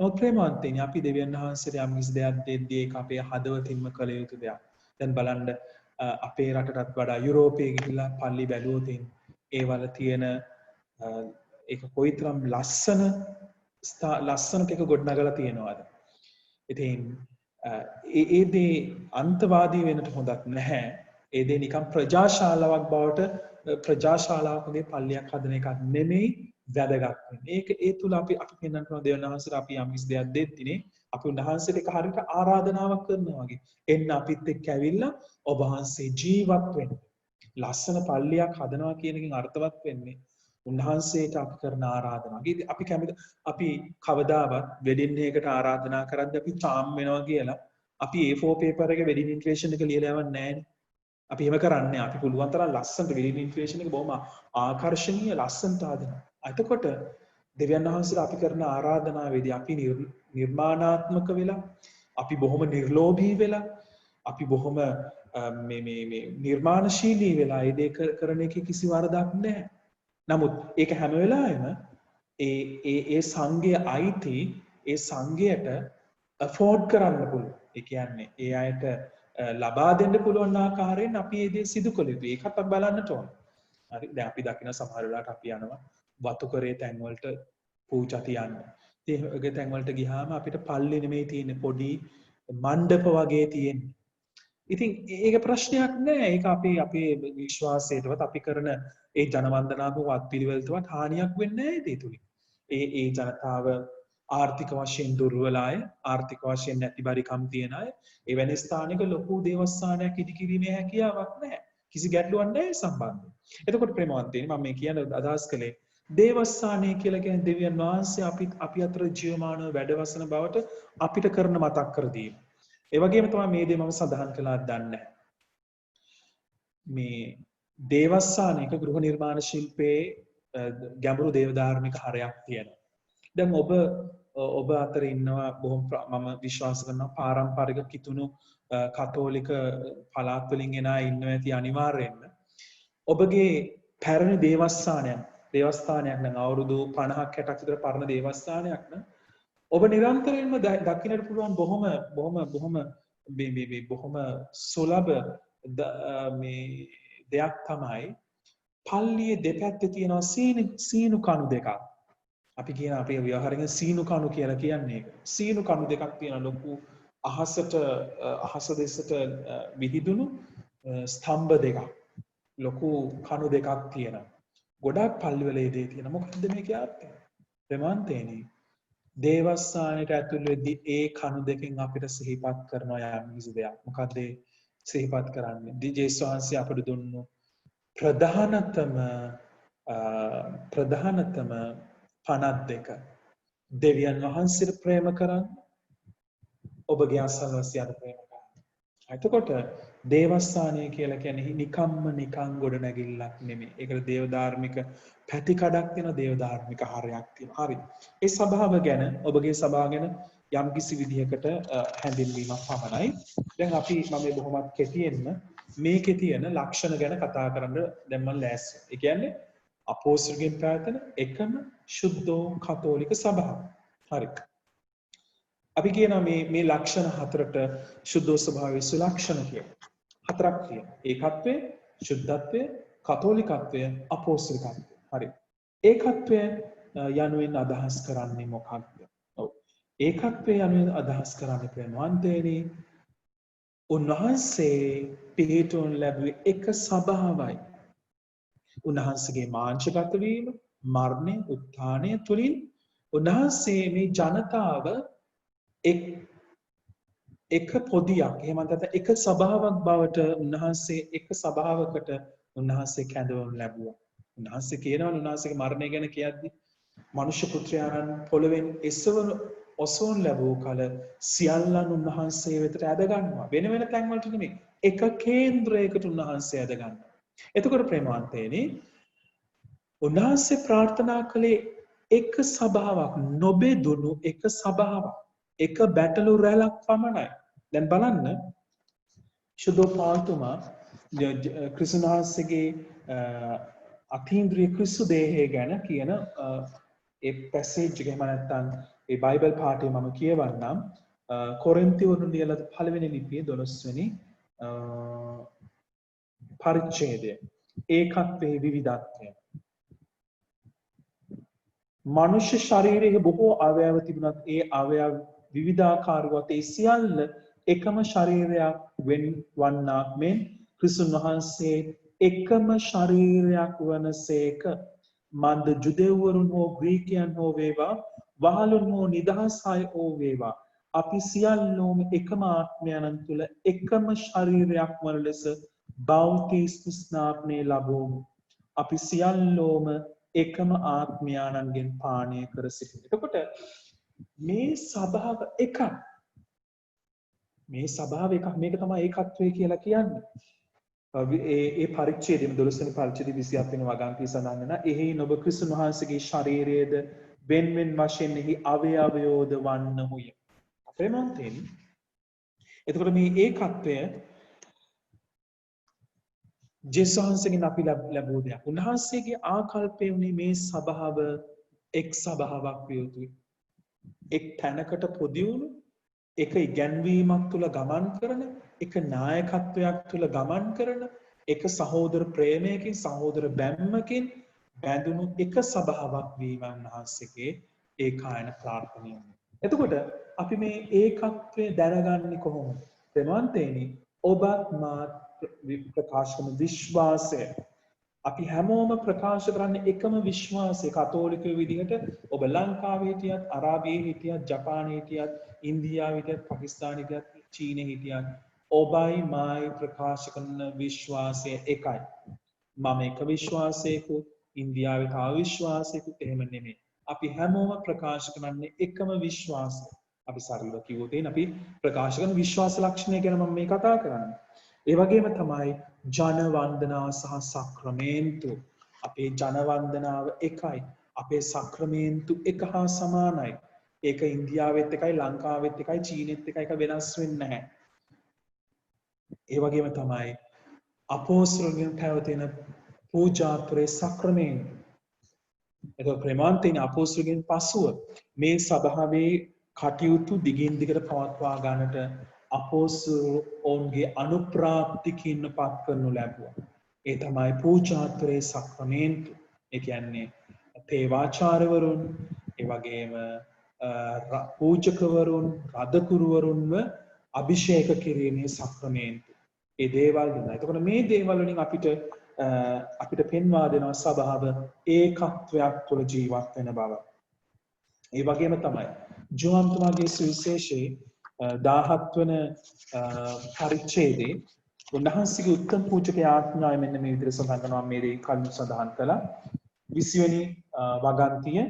නමුත් ප්‍රේමවන්තයනි අපි දෙවියන් වහන්සේට යම් කිසි දෙයක් දෙද්දී ඒක අපේ හදවතින්ම කළ යුතු දෙයක්. දැන් බලන්න අපේ රටටත් වඩා යුරෝපයේ ගිහිල්ලා පල්ලි බැලුවොත් ඒවල තියෙන ඒක කොයිතරම් ලස්සනට ඒක ගොඩනගලා තියෙනවද. ඉතින් ඒ දේ අන්තවාදී වෙන්නට හොඳක් නැහැ. ඒ දේ නිකම් ප්‍රජාශාලාවක් බවට ප්‍රජාශාලාවක් වගේ පල්ලියක් හදන එකක් නෙමෙයි වැදගත් වෙන්නේ. ඒක ඒ තුල අපි පෙන්වන්න ඕන දෙවියන් වහන්සේට අපි යම් කිසි දෙයක් දෙද්දිනේ අපි උන්වහන්සේට එක හරියට ආරාධනාවක් කරනවා වගේ. එන්න අපිත් එක්ක ඇවිල්ලා ඔබ වහන්සේ ජීවත් වෙන්න. ලස්සන පල්ලියක් හදනවා කියන එකෙන් අර්ථවත් වෙන්නේ උන්වහන්සේට අපි කරන ආරාධනාව. අපි කැමති අපි කවදාවත් වෙඩින් එකකට ආරාධනා කරද්දී අපි චාම් වෙනවා කියලා අපි A4 paper එකේ වෙඩින් ඉන්විටේෂන් එක ලියලා යවන්නේ නැහැ. අපි එහෙම කරන්නේ අපි පුළුවන් තරම් ලස්සනට වෙඩින් ඉන්විටේෂන් එක බොහොම ආකර්ශනීය ලස්සනට හදනවා. එතකොට දෙවියන් වහන්සේලා අපි කරන ආරාධනාවේදී අපි නිර්මාණාත්මක වෙලා අපි බොහොම නිර්ලෝභී වෙලා අපි බොහොම නිර්මාණශීලී වෙලා ඒ දේ කරන එකේ කිසි වරදක් නැහැ. නමුත් ඒක හැම වෙලාවෙම ඒ සංඝයේ අයිති ඒ සංඝයට afford කරන්න පුළුවන්. ඒ කියන්නේ ඒ අයට ලබා දෙන්න පුළුවන් ආකාරයෙන් අපි මේ දේ සිදු කළ යුතුයි. ඒකත් අපි බලන්නට ඕන. හරි. දැන් අපි දකින සමහර වෙලාවට අපි යනවා වතුකරේ තැන් වලට පූජා තියන්න. ඉතින් ඒ තැන් වලට ගියාම අපිට පල්ලි නෙමෙයි තියෙන්නේ පොඩි මණ්ඩප වගේ තියෙන්නේ. ඉතින් ඒක ප්‍රශ්නයක් නෑ. ඒක අපේ විශ්වාසයටවත් අපි කරන ඒ ජනවන්දනාත්මක වත්පිළිවෙලටවත් හානියක් වෙන්නේ නෑ ඒ තුලින්. ඒ ජනතාව ආර්ථික වශයෙන් දුර්වල අය, ආර්ථික වශයෙන් නැතිබරිකම් තියෙන අය, එවැනි ස්ථානයක ලොකු දේවස්ථානයක් ඉදිකිරීමේ හැකියාවක් නැහැ. කිසි ගැටලුවක් නැහැ සම්බන්ධයෙන්. එතකොට ප්‍රේමවන්තයනි මම මේ කියන අදහස් කළේ දේවස්ථානය කියලා කියන්නේ දෙවියන් වහන්සේ අපි අතර ජීවමානව වැඩවසන බවට අපිට කරන මතක් කර දීම. ඒ වගේම තමයි මේ දේ මම සඳහන් කළා දන්නේ. මේ දේවස්ථානයක ගෘහ නිර්මාණ ශිල්පයේ ගැඹුරු දේවධාර්මික හරයක් තියෙනවා. දැන් ඔබ අතර ඉන්නවා බොහොම මම විශ්වාස කරනවා පාරම්පරික කිතුණු කතෝලික පළාත් වලින් එන අය ඉන්නවා ඇති අනිවාර්යෙන්ම. ඔබගේ පැරණි දේවස්ථානයක් නම් අවුරුදු 50ක් 60ක් විතර පරණ දේවස්ථානයක් නම් ඔබ නිරන්තරයෙන්ම දකින්නට පුළුවන් බොහොම සුලභ මේ දෙයක් තමයි පල්ලියේ දෙපැත්තේ තියෙනවා සීනු කණු දෙකක්. අපි කියන අපේ ව්‍යවහාරිකෙන් සීනු කණු කියලා කියන්නේ ඒක. සීනු කණු දෙකක් තියෙන ලොකු අහස දෙසට විහිදුණු ස්තම්භ දෙකක්. ලොකු කණු දෙකක් තියෙනවා. ගොඩක් පල්ලිවල ඒ දේ තියෙනවා. මොකක්ද මේකේ අර්ථය? ප්‍රමාන්තේනි දේවස්ථානයට ඇතුල් වෙද්දී ඒ කණු දෙකෙන් අපිට සිහිපත් කරනවා යම් කිසි දෙයක්. මොකක්ද ඒ සිහිපත් කරන්නේ? ජේසුස් වහන්සේ අපට දුන්නු ප්‍රධානතම පනත් දෙක. දෙවියන් වහන්සේට ප්‍රේම කරන්න, ඔබගේ අසල්වැසියාට ප්‍රේම කරන්න. එතකොට දේවස්ථානය කියලා කියන්නේ නිකන් ගොඩ නැගිල්ලක් නෙමෙයි. ඒකට දේවධාර්මික පැතිකඩක් තියෙන දේවධාර්මික හරයක් තියෙනවා. හරි. ඒ සභාව ගැන ඔබගේ සභාව ගැන යම්කිසි විදිහකට හැඳින්වීමක් පමණයි. දැන් මම බොහොමත් කෙටියෙන්ම මේකේ තියෙන ලක්ෂණ ගැන කතා කරන්න දැන් මම ලෑස්ති. ඒ කියන්නේ අපෝස්තලගෙන් පැවැතෙන එකම ශුද්ධෝ කතෝලික සභාව. හරි. අපි කියනවා මේ ලක්ෂණ හතරට ශුද්ධෝ ස්වභාවයේ සුලක්ෂණ කියලා. හතරක් තියෙනවා. ඒකත්වය, ශුද්ධත්වය, කතෝලිකත්වය, අපෝස්තලිකත්වය. හරි. ඒකත්වය යනුවෙන් අදහස් කරන්නේ මොකක්ද? ඔව්. ඒකත්වය යනුවෙන් අදහස් කරන්නේ ප්‍රේමවන්තයනි උන්වහන්සේ පිහිටුන් ලැබුවේ එක සභාවයි. උන්වහන්සේගේ මාංශගත වීම, මරණය, උත්ථානය තුළින් උන්වහන්සේ මේ ජනතාව එක පොදියක් එහෙම නැත්නම් එක සභාවක් බවට උන්වහන්සේ එක සභාවකට උන්වහන්සේ කැඳවනු ලැබුවා. උන්වහන්සේ කියනවා උන්වහන්සේගේ මරණය ගැන කියද්දි මනුෂ්‍ය පුත්‍රයාණන් පොළවෙන් ඔසවන ලැබූ කල සියල්ලන් උන්වහන්සේ වෙතට ඇද ගන්නවා. වෙන වෙන තැන් වලට නෙමෙයි. එක කේන්ද්‍රයකට උන්වහන්සේ ඇද ගන්නවා. එතකොට ප්‍රේමාන්තේනි උන්වහන්සේ ප්‍රාර්ථනා කළේ එක සභාවක් නොබෙදුණු එක සභාවක්. එක බැටළු රැලක් පමණයි. දැන් බලන්න ශුද්ධෝපාල්තුමා ක්‍රිස්තුන් වහන්සේගේ අතීන්ද්‍රිය ක්‍රිස්තු දේහය ගැන කියන ඒ පැසේජ් එක එහෙම නැත්නම් ඒ බයිබල් පාඩේ මම කියවන්නම්. කොරින්තිවරුන් ලියලා පළවෙනි ලිපියේ 12 වෙනි පරිච්ඡේදය. ඒකත්වයේ විවිධත්වය. මනුෂ්‍ය ශරීරයේ බොහෝ අවයව තිබුණත් ඒ අවයව විවිධාකාරවත් ඒ සියල්ල එකම ශරීරයක් වන්නාක් මෙන් ක්‍රිස්තුන් වහන්සේ එකම ශරීරයක් වනසේක. මන්ද ජුදෙව්වරුන් හෝ ග්‍රීකයන් හෝ වේවා වහලුන් හෝ නිදහස් අය හෝ වේවා අපි සියල්ලෝම එකම ආත්මයන් තුළ එකම ශරීරයක් වන ලෙස බෞතිස්ම ස්නාපනය ලැබුවමු. අපි සියල්ලෝම එකම ආත්මයාණන්ගෙන් පානය කර සිටිමු. එතකොට මේ සභාව එකක්. මේ සභාව එකක්. මේක තමයි ඒකත්වය කියලා කියන්නේ. ඒ පරිච්ඡේදයේ 12 වෙනි පරිච්ඡේදයේ 27 වෙනි වගන්තිය සඳහන් වෙනවා. එහි ඔබ ක්‍රිස්තුන් වහන්සේගේ ශරීරයේද වෙන වෙන වශයෙන් එහි අවයවයෝද වන්නහුය. ප්‍රේමන්තෙනි. එතකොට මේ ඒකත්වය ජේසුස් වහන්සේගෙන් අපි ලැබුව දෙයක්. උන්වහන්සේගේ ආකල්පය වුණේ මේ සභාව එක් සභාවක් විය යුතුයි. එක් තැනකට පොදි වුණු, එක ඉගැන්වීමක් තුළ ගමන් කරන, එක නායකත්වයක් තුළ ගමන් කරන, එක සහෝදර ප්‍රේමයකින්, සහෝදර බැම්මකින් බැඳුණු එක සභාවක් වීම උන්වහන්සේගේ ඒකායන ප්‍රාර්ථනය. එතකොට අපි මේ ඒකත්වය දැනගන්නේ කොහොමද? ප්‍රේමවන්තයනි, ඔබත් මාත් ප්‍රකාශ කරන විශ්වාසය අපි හැමෝම ප්‍රකාශ කරන්නේ එකම විශ්වාසය. කතෝලිකයෝ විදිහට ඔබ ලංකාවේ හිටියත්, අරාබියේ හිටියත්, ජපානයේ හිටියත්, ඉන්දියාවේ හිටියත්, පාකිස්තානයේ හිටියත්, චීනයේ හිටියත් ඔබයි මායි ප්‍රකාශ කරන විශ්වාසය එකයි. මම එක විශ්වාසයකුත්, ඉන්දියාවේ තව විශ්වාසයකුත් එහෙම නෙමෙයි. අපි හැමෝම ප්‍රකාශ කරන්නේ එකම විශ්වාසය. අපි සරලව කිව්වොත් අපි ප්‍රකාශ කරන විශ්වාස ලක්ෂණය ගැන මම මේ කතා කරන්නේ. ඒ වගේම තමයි ජන වන්දනාව සහ සක්‍රමේන්තු. අපේ ජන වන්දනාව එකයි. අපේ සක්‍රමේන්තු එක හා සමානයි. ඒක ඉන්දියාවෙත් එකයි, ලංකාවෙත් එකයි, චීනෙත් එකයි. ඒක වෙනස් වෙන්නේ නැහැ. ඒ වගේම තමයි අපෝස්තලයන් පැවතෙන පූජාත්‍රේ සක්‍රමේන්තු. ඒක ප්‍රේමාන්තේන අපෝස්තලයන් පසුව මේ සභාවේ කටයුතු දිගින් දිගට පවත්වා ගන්නට අපෝස්තලෝන්ගේ අනුප්‍රාප්තිකින් පත් කරනු ලැබුවා. ඒ තමයි පූජාත්‍රේ සක්‍රමේන්තු. ඒ කියන්නේ තේවාචාර්යවරුන්, ඒ වගේම පූජකවරුන්, රදකුරුවරුන්ව අභිෂේක කිරීමේ සක්‍රමේන්තු. ඒ දේවල් දුන්නා. එතකොට මේ දේවල් වලින් අපිට පෙන්වා දෙනවා සභාව ඒකත්වයක් තුළ ජීවත් වෙන බව. ඒ වගේම තමයි ජෝහන්තුමාගේ සුවිශේෂයේ 17 වන පරිච්ඡේදයේ උන්වහන්සේගේ උත්තම පූජක ආඥාව මෙන්න මේ විදිහට සඳහන් කරනවා. මේ කලින් සඳහන් කළා 20 වෙනි වගන්තිය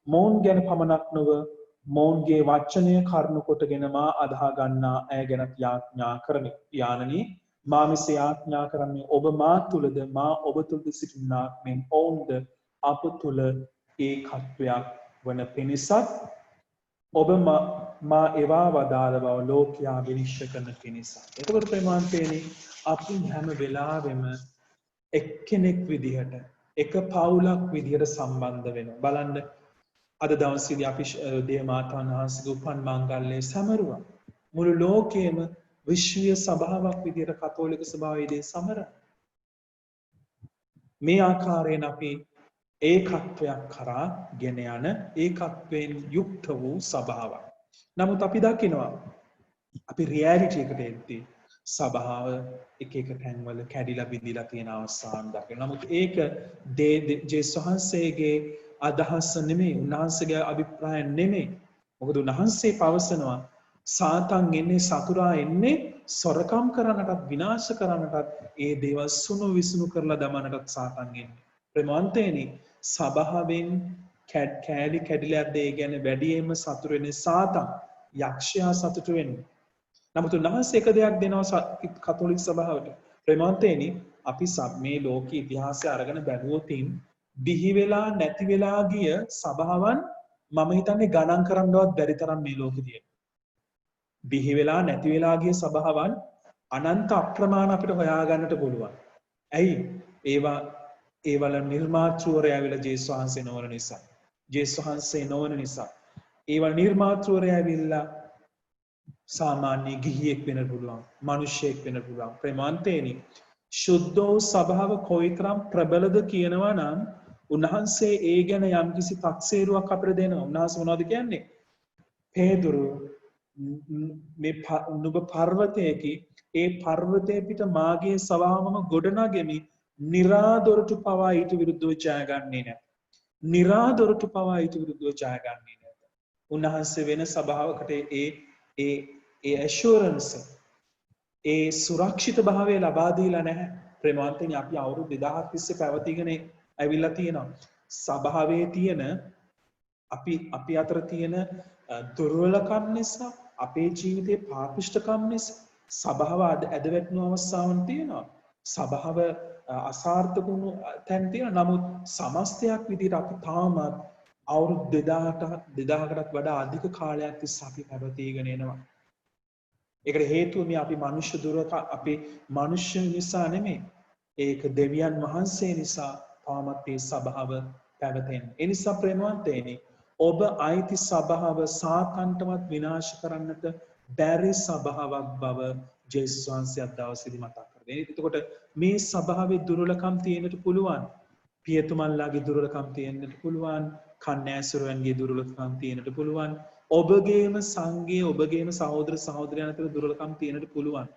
මොවුන් ගැන පමණක් නොව මොවුන්ගේ වචනය කරුණු කොටගෙන මා අදහා ගන්නා අය ගැන යාඥා කරමි. යානනි මා මෙසේ යාඥා කරන්නේ ඔබ මා තුලද මා ඔබ තුලද සිටින්නාක් මෙන් ඔවුන්ද අප තුල ඒකත්වයක් වන පිණිසත් ඔබ මා ඒවා වදාළ බව ලෝකයා විනිශ්චය කරන පිණිස. එතකොට ප්‍රේමාන්තේනි අපි හැම වෙලාවෙම එක්කෙනෙක් විදිහට එක පවුලක් විදිහට සම්බන්ධ වෙනවා. බලන්න අද දවසේදී අපි දේව මාතාන් වහන්සේගේ උපන් මංගල්‍යය සමරුවා. මුළු ලෝකයේම විශ්වීය සභාවක් විදිහට කතෝලික සභාවේදී සමරන. මේ ආකාරයෙන් අපි ඒකත්වයක් කරා ගෙන යන ඒකත්වයෙන් යුක්ත වූ සභාවක්. නමුත් අපි දකිනවා අපි රියැලිටි එකට එද්දී සභාව එක තැන්වල කැඩිලා බිඳිලා තියෙන අවස්ථාන් දකිනවා. නමුත් ඒක ජේසුස් වහන්සේගේ අදහස නෙමෙයි, උන්වහන්සේගේ අභිප්‍රාය නෙමෙයි. මොකද උන්වහන්සේ පවසනවා සාතන් එන්නේ, සතුරා එන්නේ සොරකම් කරන්නටත් විනාශ කරන්නටත් ඒ දේවල් සුණු විසුණු කරලා දමන්නටත් සාතන් එන්නේ. ප්‍රේමවන්තයනි, සභාවෙන් කෑලි කැඩිලා යද්දී ඒ කියන්නේ වැඩියෙන්ම සතුරු වෙන්නේ සාතන්, යක්ෂයා සතුටු වෙන්නේ. නමුත් උන්වහන්සේ එක දෙයක් දෙනවා කතෝලික සභාවට. ප්‍රේමවන්තයනි, අපි මේ ලෝක ඉතිහාසය අරගෙන බැලුවොතින් බිහි වෙලා නැති වෙලා ගිය සභාවන් මම හිතන්නේ ගණන් කරන්නවත් බැරි තරම් මේ ලෝකෙ තියෙනවා. බිහි වෙලා නැති වෙලා ගිය සභාවන් අනන්ත අප්‍රමාණ අපිට හොයාගන්නට පුළුවන්. ඇයි? ඒවල නිර්මාතෘවරයා ඇවිල්ලා ජේසුස් වහන්සේ නොවන නිසා. ජේසුස් වහන්සේ නොවන නිසා. ඒවල නිර්මාතෘවරයා ඇවිල්ලා සාමාන්‍ය ගිහියෙක් වෙන්න පුළුවන්, මිනිසෙක් වෙන්න පුළුවන්. ප්‍රේමවන්තයනි, සුද්ධ වූ සභාව කොයිතරම් ප්‍රබලද කියනවා නම් උන්වහන්සේ ඒ ගැන යම්කිසි තක්සේරුවක් අපිට දෙනවා. උන්වහන්සේ මොනවද කියන්නේ? පේදුරු මේ නුඹ පර්වතයේකි, ඒ පර්වතයේ පිට මාගේ සභාවම ගොඩනගෙමි, නිරාදොරටු පවා ඊට විරුද්ධව ජයගන්නේ නැහැ. නිරාදොරටු පවා ඊට විරුද්ධව ජයගන්නේ නැහැ. උන්වහන්සේ වෙන සභාවකට ඒ ඇෂුරන්ස්, ඒ සුරක්ෂිත භාවය ලබා දීලා නැහැ. ප්‍රේමවන්තනි, අපි අවුරුදු 2000ක් තිස්සේ පැවතීගෙන ඇවිල්ලා තියෙනවා. සභාවේ තියෙන අපි අතර තියෙන දුර්වලකම් නිසා, අපේ ජීවිතයේ පාපිෂ්ඨකම් නිසා සභාව ඇදවැටෙන අවස්ථාවන් තියෙනවා. සභාව අසාර්ථක වුණු තැන් තියෙනවා. නමුත් සමස්තයක් විදිහට අපි තාමත් අවුරුදු 2000කටත් වඩා අධික කාලයක් තිස්සේ අපි පැවතීගෙන එනවා. ඒකට හේතුව මේ අපි මනුෂ්‍ය දුර්වලකම්, අපි මනුෂ්‍ය නිසා නෙමෙයි. ඒක දෙවියන් වහන්සේ නිසා තාමත් මේ සභාව පැවතෙන්නේ. ඒ නිසා ප්‍රේමවන්තයනි, ඔබ අයිති සභාව සාතන්ටවත් විනාශ කරන්නට බැරි සභාවක් බව ජේසුස් වහන්සේ අද දවසේදී මතක් කරගන්න. එතකොට මේ සභාවේ දුර්වලකම් තියෙන්නට පුළුවන්. පියතුමන්ලාගේ දුර්වලකම් තියෙන්නට පුළුවන්. කන්‍යාසුරයන්ගේ දුර්වලකම් තියෙන්නට පුළුවන්. ඔබගේම සංඝයේ, ඔබගේම සහෝදර සහෝදරයන් අතර දුර්වලකම් තියෙන්නට පුළුවන්.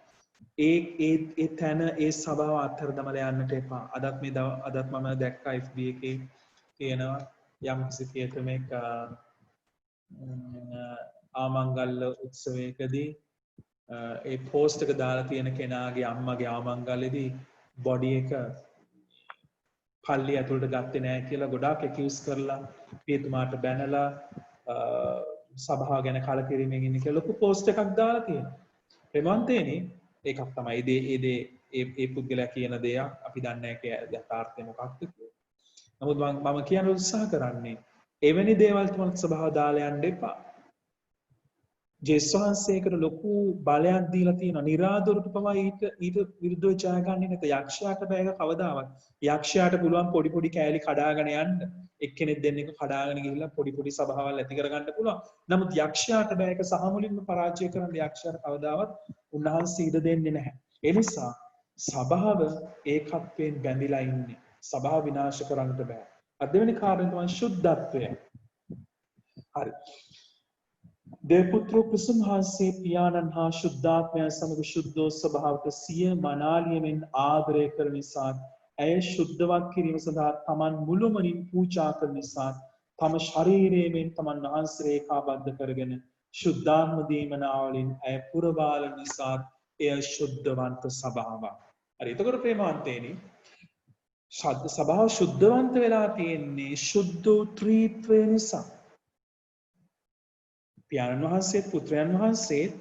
ඒ තැන, ඒ සභාව අත්හැර දමලා යන්නට එපා. අදත් මම දැක්කා FB එකේ තියෙනවා යම් කිසි පියතුමෙක් ආමංගල්‍ය උත්සවයකදී ඒ පෝස්ට් එක දාලා තියෙන කෙනාගේ අම්මගේ ආමංගල්‍යෙදී බොඩි එක පල්ලි ඇතුළට ගත්තේ නැහැ කියලා ගොඩාක් ඇකියුස් කරලා පියතුමාට බැනලා සභාව ගැන කලකිරීමෙන් ඉන්නේ කියලා ලොකු පෝස්ට් එකක් දාලා තියෙනවා. ප්‍රේමවන්තයනි, ඒකක් තමයි ඒ පුද්ගලයා කියන දෙයක්. අපි දන්නේ නැහැ යථාර්ථය මොකක්ද කියලා. නමුත් මම කියන්න උත්සාහ කරන්නේ එවැනි දේවල් තුමත් සභාව දාලා යන්න එපා. ජේසුස් වහන්සේකට ලොකු බලයක් දීලා තියෙනවා. නිරාදොරටු පවා ඊට විරුද්ධව ජය ගන්නේ නැත. යක්ෂයාට බෑ කවදාවත්. යක්ෂයාට පුළුවන් පොඩි කෑලි කඩාගෙන යන්න. එක්කෙනෙක් දෙන්නෙක් කඩාගෙන ගිහිල්ලා පොඩි සභාවල් ඇති කරගන්න පුළුවන්. නමුත් යක්ෂයාට බෑ. ඒක සහ මුලින්ම පරාජය කරන්න යක්ෂයාට කවදාවත් උන්වහන්සේ ඉඩ දෙන්නේ නැහැ. ඒ නිසා සභාව ඒකත්වයෙන් බැඳිලා ඉන්නේ. සභාව විනාශ කරන්නට බෑ. අදවෙනි කාරණය තමයි ශුද්ධත්වය. හරි. දේවපුත්‍ර ක්‍රිස්තුන් වහන්සේ පියාණන් හා ශුද්ධාත්මයන් සමග ශුද්ධෝ ස්වභාවක සිය මනාලියමෙන් ආදරය කරන නිසා, ඇය ශුද්ධවත් කිරීම සඳහා තමන් මුළුමනින් පූජා කරන නිසා, තම ශරීරයෙන් තමන් වහන්සේ ඒකාබද්ධ කරගෙන ශුද්ධාත්ම දීමනාවලින් ඇය පුරවාල නිසා එය ශුද්ධවන්ත සභාවක්. හරි. එතකොට ප්‍රේමවන්තයනි, සභාව ශුද්ධවන්ත වෙලා තියෙන්නේ ශුද්ධ ත්‍රිත්වය නිසා. පියාණන් වහන්සේත් පුත්‍රයන් වහන්සේත්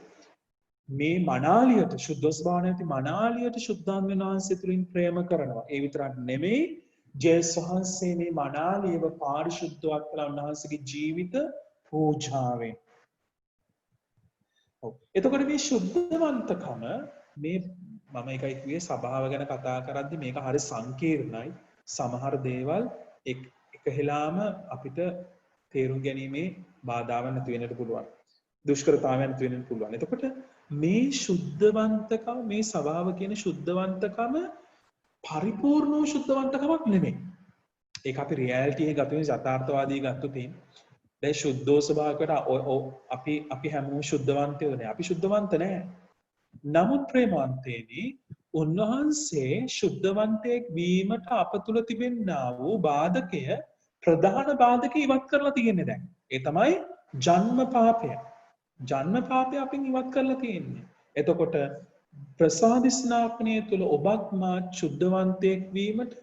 මේ මනාලියට, ශුද්ධ ස්වභාව නැති මනාලියට ශුද්ධාත්මයන් වහන්සේ තුලින් ප්‍රේම කරනවා. ඒ විතරක් නෙමෙයි, ජේසුස් වහන්සේ මේ මනාලියව පාරිශුද්ධවත් කළා උන්වහන්සේගේ ජීවිත පූජාවෙන්. එතකොට මේ ශුද්ධවන්තකම, මේ මම එකයි කිව්වේ සභාව ගැන කතා කරද්දි මේක හරි සංකීර්ණයි. සමහර දේවල් එකහෙලාම අපිට තේරුම් ගැනීමේ බාධාවක් නැති වෙන්නට පුළුවන්. දුෂ්කරතාවයක් නැති වෙන්නට පුළුවන්. එතකොට මේ ශුද්ධවන්තකම, මේ සභාව කියන ශුද්ධවන්තකම පරිපූර්ණ වූ ශුද්ධවන්තකමක් නෙමෙයි. ඒක අපි රියැලිටි එක ගත්තොත්, යථාර්ථවාදී ගත්තොත් දැන් ශුද්ධෝ ස්වභාවයකට අපි හැමෝම ශුද්ධවන්තයෝ නේ. අපි ශුද්ධවන්ත නැහැ. නමුත් ප්‍රේමවන්තේනි උන්වහන්සේ ශුද්ධවන්තයෙක් වීමට අප තුළ තිබෙන්නා වූ බාධකය ප්‍රධාන බාධක ඉවත් කරලා තියෙන්නේ දැන්. ඒ තමයි ජන්ම පාපය. ජන්ම පාපය අපින් ඉවත් කරලා තියෙන්නේ. එතකොට ප්‍රසාදි ස්නාපනය තුළ ඔබත් මාත් ශුද්ධවන්තයෙක් වීමට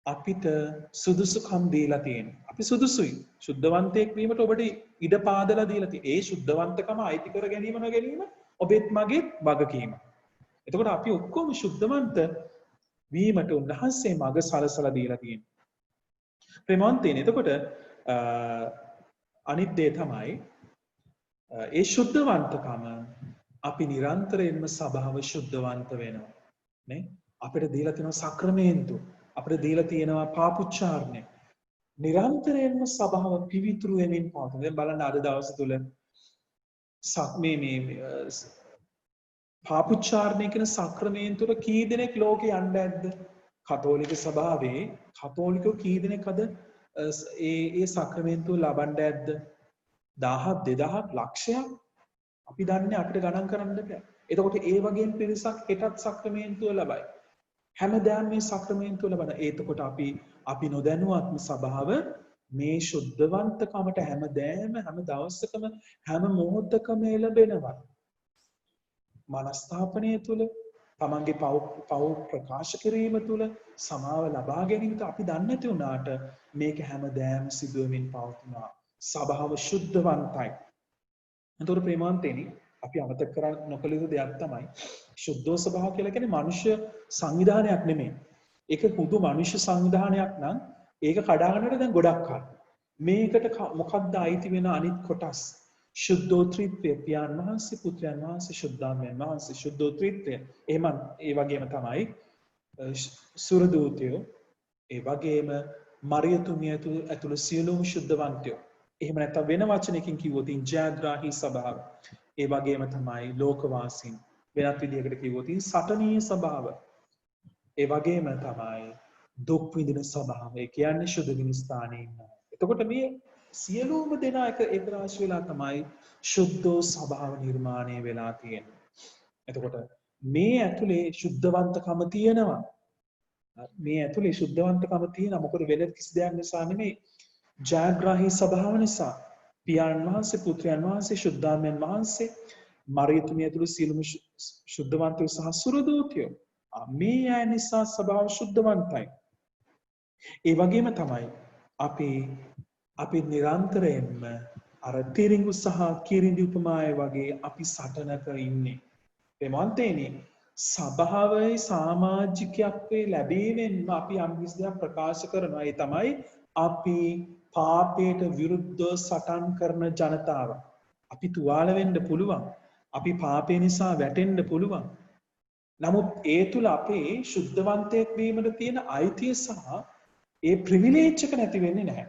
අපිට සුදුසුකම් දීලා තියෙනවා. අපි සුදුසුයි. ශුද්ධවන්තයෙක් වීමට ඔබට ඉඩ පාදලා දීලා තියෙනවා. ඒ ශුද්ධවන්තකම අයිති කර ගැනීම නොගැනීම ඔබෙත් මගේත් වගකීම. එතකොට අපි ඔක්කොම ශුද්ධවන්ත වීමට උන්වහන්සේ මඟ සලසලා දීලා තියෙනවා. ප්‍රේමවන්තයනි එතකොට අනිත් දේ තමයි ඒ ශුද්ධවන්තකම අපි නිරන්තරයෙන්ම සභාව ශුද්ධවන්ත වෙනවා. නේ? අපිට දීලා තියෙනවා සක්‍රමේන්තු. අපිට දීලා තියෙනවා පාපුච්චාරණය. නිරන්තරයෙන්ම සභාව පිවිතුරු වෙමින් පවතින. දැන් බලන්න අද දවස් තුල මේ පාපුච්චාරණය කියන සක්‍රමේන්තුව කී දෙනෙක් ලෝකේ යන්නේ නැද්ද? කතෝලික සභාවේ කතෝලිකෝ කී දෙනෙක් අද ඒ සක්‍රමේන්තුව ලබන්නේ නැද්ද? 1000ක් 2000ක් ලක්ෂයක් අපි දන්නේ අපිට ගණන් කරන්න බෑ. එතකොට ඒ වගේම පිරිසක් හෙටත් සක්‍රමේන්තුව ලබයි. හැමදාම මේ සක්‍රමේන්තුව ලබන. එතකොට අපි නොදැනුවත්ම සභාව මේ ශුද්ධවන්තකමට හැමදාම හැම දවසකම හැම මොහොතකම එළඹෙනවා. මනස්ථාපනය තුළ තමන්ගේ පව් ප්‍රකාශ කිරීම තුළ සමාව ලබා ගැනීමට අපි දන්නේ නැති වුණාට මේක හැමදාම සිදුවමින් පවතිනවා. සභාව ශුද්ධවන්තයි. එතකොට ප්‍රේමවන්තයනි අපි අමතක කර නොකළ යුතු දෙයක් තමයි ශුද්ධෝ සභාව කියලා කියන්නේ මනුෂ්‍ය සංවිධානයක් නෙමෙයි. ඒක හුදු මනුෂ්‍ය සංවිධානයක් නම් ඒක කඩාගන්නට දැන් ගොඩක් කල්. මේකට මොකක්ද අයිති වෙන අනිත් කොටස්? ශුද්ධෝත්‍රිත්වය පියාණන් වහන්සේ පුත්‍රයන් වහන්සේ ශුද්ධාත්මයන් වහන්සේ ශුද්ධෝත්‍රිත්වය. එහෙම ඒ වගේම තමයි සුරදූතයෝ ඒ වගේම මරියතුමිය ඇතුළු සියලුම ශුද්ධවන්තයෝ. එහෙම නැත්නම් වෙන වචනයකින් කිව්වොත් ජයග්‍රාහී සභාව. ඒ වගේම තමයි ලෝකවාසීන්. වෙනත් විදිහකට කිව්වොත් සටනීය සභාව. ඒ වගේම තමයි දුක් විඳින සභාව. ඒ කියන්නේ ශුද්ධ විනි ස්ථානයේ ඉන්නවා. එතකොට මේ සියලුම දෙනා එක රාශි වෙලා තමයි ශුද්ධෝ සභාව නිර්මාණය වෙලා තියෙන්නේ. එතකොට මේ ඇතුලේ ශුද්ධවන්තකම තියෙනවා. මේ ඇතුලේ ශුද්ධවන්තකම තියෙනවා. මොකද වෙන කිසි දෙයක් නිසා නෙමෙයි. ජයග්‍රාහී සභාව නිසා පියාණන් වහන්සේ පුත්‍රයන් වහන්සේ ශුද්ධාත්මයන් වහන්සේ මරියතුමිය ඇතුළු සියලුම ශුද්ධවන්තයෝ සහ සුරදූතයෝ මේ අය නිසා සභාව ශුද්ධවන්තයි. ඒ වගේම තමයි අපි නිරන්තරයෙන්ම අර තිරිඟු සහ කිරිඳි උපමාය වගේ අපි සටනක ඉන්නේ. ප්‍රේමවන්තයනි සභාවේ සමාජිකත්වයේ ලැබීමෙන් අපි යම් කිසි දෙයක් ප්‍රකාශ කරනවා. ඒ තමයි අපි පාපයට විරුද්ධව සටන් කරන ජනතාව. අපි තුවාල වෙන්න පුළුවන්. අපි පාපය නිසා වැටෙන්න පුළුවන්. නමුත් ඒ තුල අපේ ශුද්ධවන්තයෙක් වීමට තියෙන අයිතිය සහ ඒ ප්‍රිවිලේජ් එක නැති වෙන්නේ නැහැ.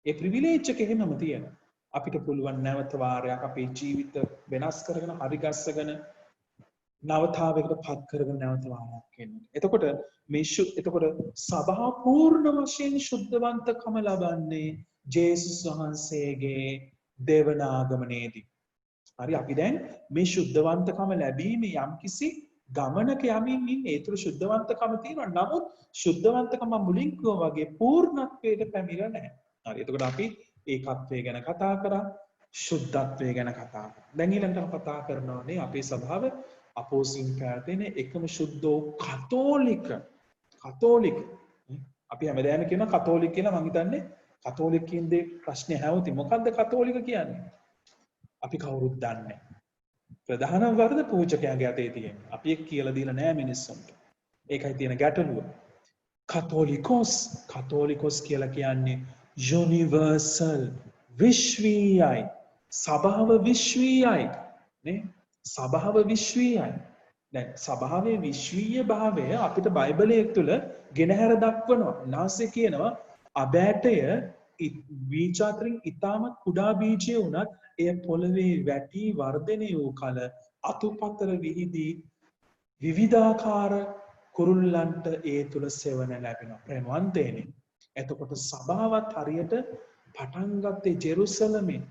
ඒ ප්‍රිවිලේජ් එක එහෙමම තියෙනවා. අපිට පුළුවන් නැවත වාරයක් අපේ ජීවිත වෙනස් කරගෙන හරි ගස්සගෙන නවතාවයකට පත් කරගෙන නැවත වාරයක් එන්න. එතකොට සභාව පූර්ණ වශයෙන් ශුද්ධවන්තකම ලබන්නේ ජේසුස් වහන්සේගේ දෙවන ආගමනයේදී. හරි අපි දැන් මේ ශුද්ධවන්තකම ලැබීමේ යම්කිසි ගමනක යමින් ඉන්නේ. ඒ තුළ ශුද්ධවන්තකම තියෙනවා. නමුත් ශුද්ධවන්තකම මුලින් කිව්වා වගේ පූර්ණත්වයට පැමිණෙලා නැහැ. හරි. එතකොට අපි ඒකත්වය ගැන කතා කරා, ශුද්ධත්වය ගැන කතා කරා. දැන් ඊළඟට කතා කරනවානේ අපේ සභාව අපෝසින් පැවැතෙන එකම ශුද්ධෝ කතෝලික. අපි හැමදාම කියන කතෝලික කියලා මං හිතන්නේ කතෝලික කියන දේ ප්‍රශ්නේ හැවති. මොකද්ද කතෝලික කියන්නේ? අපි කවුරුත් දන්නේ. ප්‍රධාන වර්ධ පූජකයාගේ අතේ තියෙන. අපි ඒක කියලා දීලා නෑ මිනිස්සුන්ට. ඒකයි තියෙන ගැටලුව. කතෝලිකෝස් කියලා කියන්නේ යුනිවර්සල් විශ්වීයයි. සභාව විශ්වීයයි. නේ? සභාව විශ්වීයයි. දැන් සභාවේ විශ්වීය භාවය අපිට බයිබලයේ තුල ගෙනහැර දක්වනවා. නාසය කියනවා අබෑටය බීජාතරින් ඊටමත් කුඩා බීජය වුණත් එය පොළවේ වැටි වර්ධනය වූ කල අතුපතර විහිදී විවිධාකාර කුරුල්ලන්ට ඒ තුල සෙවණ ලැබෙනවා. ප්‍රේමවන්තයනි. එතකොට සභාවත් හරියට පටන් ගත්තේ ජෙරුසලමේ.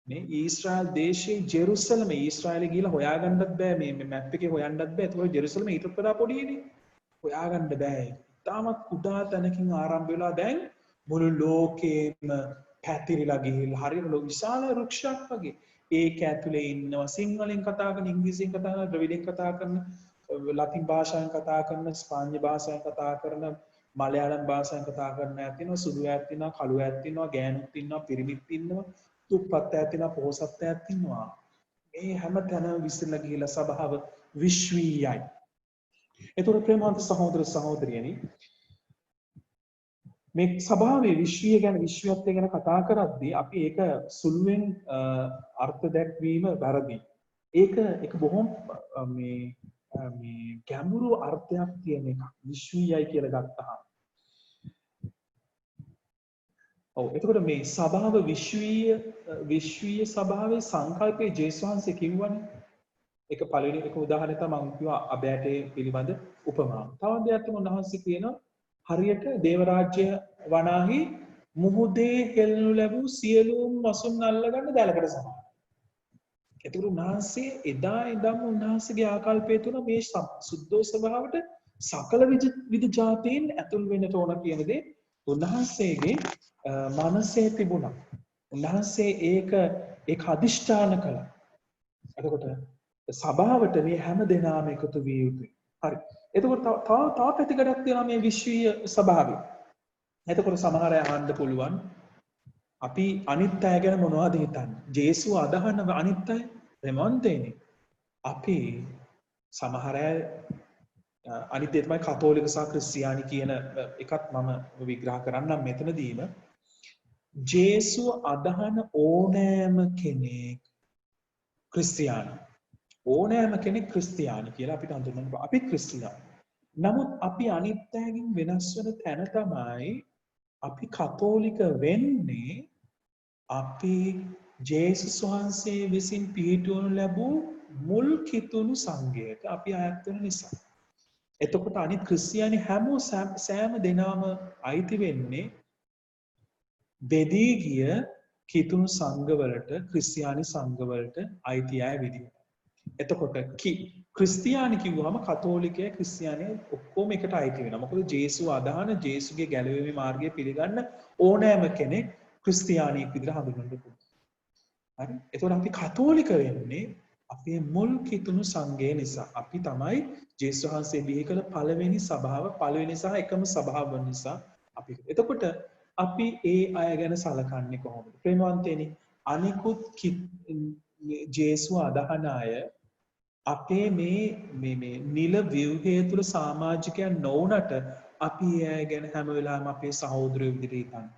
මේ ඊශ්‍රායල් දේශයේ ජෙරුසලම ඊශ්‍රායලේ ගිහලා හොයාගන්නත් බෑ මේ මැප් එකේ හොයන්නත් බෑ. ඒතකොට ජෙරුසලම ඊටත් වඩා පොඩිනේ. හොයාගන්න බෑ. තාමත් කුඩා තැනකින් ආරම්භ වෙලා දැන් මුළු ලෝකෙම පැතිරිලා ගිහිල්ලා හරියට විශාල වෘක්ෂයක් වගේ. ඒක ඇතුලේ ඉන්නවා සිංහලෙන් කතා කරන, ඉංග්‍රීසියෙන් කතා කරන, ද්‍රවිඩෙන් කතා කරන, ලතින් භාෂාවෙන් කතා කරන, ස්පාඤ්ඤ භාෂාවෙන් කතා කරන, මලයාලම් භාෂාවෙන් කතා කරන ඇත් ඉන්නවා, සුදු ඇත් ඉන්නවා, කළු ඇත් ඉන්නවා, ගෑනුත් ඉන්නවා, පිරිමිත් ඉන්නවා, තුප්පත් ඇත් ඉන්නවා, පොහොසත් ඇත් ඉන්නවා. මේ හැම තැනම විසිරලා ගිහිල්ලා සබාව විශ්වීයයි. එතකොට ප්‍රේමවන්ත සහෝදර සහෝදරියනි මේ සභාවේ විශ්වීය ගැන විශ්වත්වය ගැන කතා කරද්දී අපි ඒක සුළුවෙන් අර්ථ දැක්වීම වැරදි. ඒක බොහොම මේ ගැඹුරු අර්ථයක් තියෙන එකක් විශ්වීයයි කියලා ගත්තාම. ඔව් එතකොට මේ සභාව විශ්වීය සභාවේ සංකල්පයේ ජේසුස් වහන්සේ කිව්වනේ. ඒක පළවෙනි එක උදාහරණය තමයි මම කිව්වා අබෑටේ පිළිබඳ උපමාව. තව දෙයක් තමයි උන්වහන්සේ කියනවා හරියට දේව රාජ්‍ය වනාහි මුහුදේ හෙළනු ලැබූ සියලුම වසුන් අල්ලගන්න දැලකට සමානයි. එතකොට උන්වහන්සේ එදා ඉඳන්ම උන්වහන්සේගේ ආකල්පය තුන මේ සුද්ධෝ ස්වභාවට සකල විද ජාතීන් ඇතුල් වෙන්නට ඕන කියන දේ උන්වහන්සේගේ මනසේ තිබුණා. උන්වහන්සේ ඒක අදිෂ්ඨාන කළා. එතකොට සභාවට මේ හැම දෙනාම එකතු විය යුතුයි. හරි. එතකොට තව පැතිකඩක් තියෙනවා මේ විශ්වීය සභාවේ. එතකොට සමහර අය අහන්න පුළුවන් අපි අනිත් අය ගැන මොනවද හිතන්නේ? ජේසුව අදහන අනිත් අය රෙමොන්තේනේ. අපි සමහර අය අනිත් දේ තමයි කතෝලික සහ ක්‍රිස්තියානි කියන එකත් මම විග්‍රහ කරන්නම් මෙතනදීම. ජේසුව අදහන ඕනෑම කෙනෙක් ක්‍රිස්තියානි. ඕනෑම කෙනෙක් ක්‍රිස්තියානි කියලා අපිට හඳුන්වන්න බෑ. අපි ක්‍රිස්තියානි. නමුත් අපි අනිත් අයගෙන් වෙනස් වෙන තැන තමයි අපි කතෝලික වෙන්නේ අපි ජේසුස් වහන්සේ විසින් පිහිටවනු ලැබූ මුල් කිතුණු සංඝයට අපි අයත් වෙන නිසා. එතකොට අනිත් ක්‍රිස්තියානි හැමෝ සෑම දෙනාම අයිති වෙන්නේ බෙදී ගිය කිතුණු සංඝවලට ක්‍රිස්තියානි සංඝවලට අයිති අය විදියට. එතකොට ක්‍රිස්තියානි කිව්වම කතෝලිකය ක්‍රිස්තියානි ඔක්කොම එකට අයිති වෙනවා. මොකද ජේසුව අදහන ජේසුගේ ගැලවීමේ මාර්ගය පිළිගන්න ඕනෑම කෙනෙක් ක්‍රිස්තියානියෙක් විදිහට හඳුන්වන්න පුළුවන්. හරි? එතකොට අපි කතෝලික වෙන්නේ අපේ මුල් කිතුණු සංඝය නිසා. අපි තමයි ජේසුස් වහන්සේ බිහි කළ පළවෙනි සභාව, පළවෙනි සහ එකම සභාව නිසා අපි. එතකොට අපි ඒ අය ගැන සලකන්නේ කොහොමද? ප්‍රේමවන්තයනි, අනිකුත් ජේසුව අදහන අය අපේ මේ නිල ව්‍යුහය තුළ සමාජිකයන් නොවුනට අපි ඒ ගැන හැම වෙලාවෙම අපේ සහෝදරයෝ විදිහට හිතන්නේ.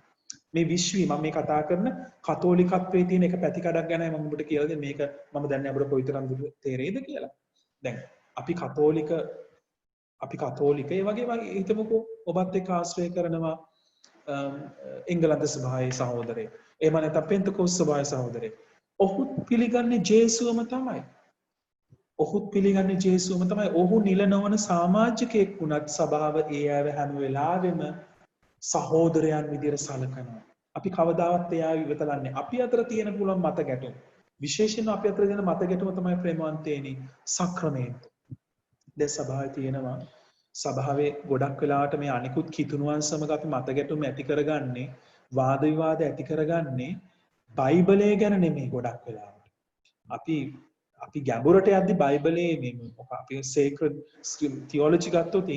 මේ විශ්වී මම මේ කතා කරන කතෝලිකත්වයේ තියෙන එක පැතිකඩක් ගැනයි මම ඔබට කියලා දෙන්නේ. මේක මම දන්නේ අපිට කොයිතරම් තේරෙයිද කියලා. දැන් අපි කතෝලික ඒ වගේ හිතමුකෝ ඔබත් එක්ක ආශ්‍රය කරනවා එංගලන්ත සභාවේ සහෝදරයෙක්. එහෙම නැත්නම් පෙන්තකොස් සභාවේ සහෝදරයෙක්. ඔහුත් පිළිගන්නේ ජේසුවම තමයි. ඔහු නිල නොවන සමාජිකයෙක් වුණත් සභාව ඒ අය හැම වෙලාවෙම සහෝදරයන් විදිහට සලකනවා. අපි කවදාවත් එයා ඉවතලන්නේ. අපි අතර තියෙන පුළුවන් මත ගැටුම්. විශේෂයෙන්ම අපි අතර තියෙන මත ගැටුම තමයි ප්‍රේමවන්තේනි සක්‍රමේන්තු. දැන් සභාවේ තියෙනවා සභාවේ ගොඩක් වෙලාවට මේ අනිකුත් කිතුණුවන් සමග අපි මත ගැටුම් ඇති කරගන්නේ වාද විවාද ඇති කරගන්නේ බයිබලය ගැන නෙමෙයි ගොඩක් වෙලාවට. අපි ගැඹුරට යද්දි බයිබලයේ මේ අපි සේක්‍රඩ් තියොලොජි ගත්තොත්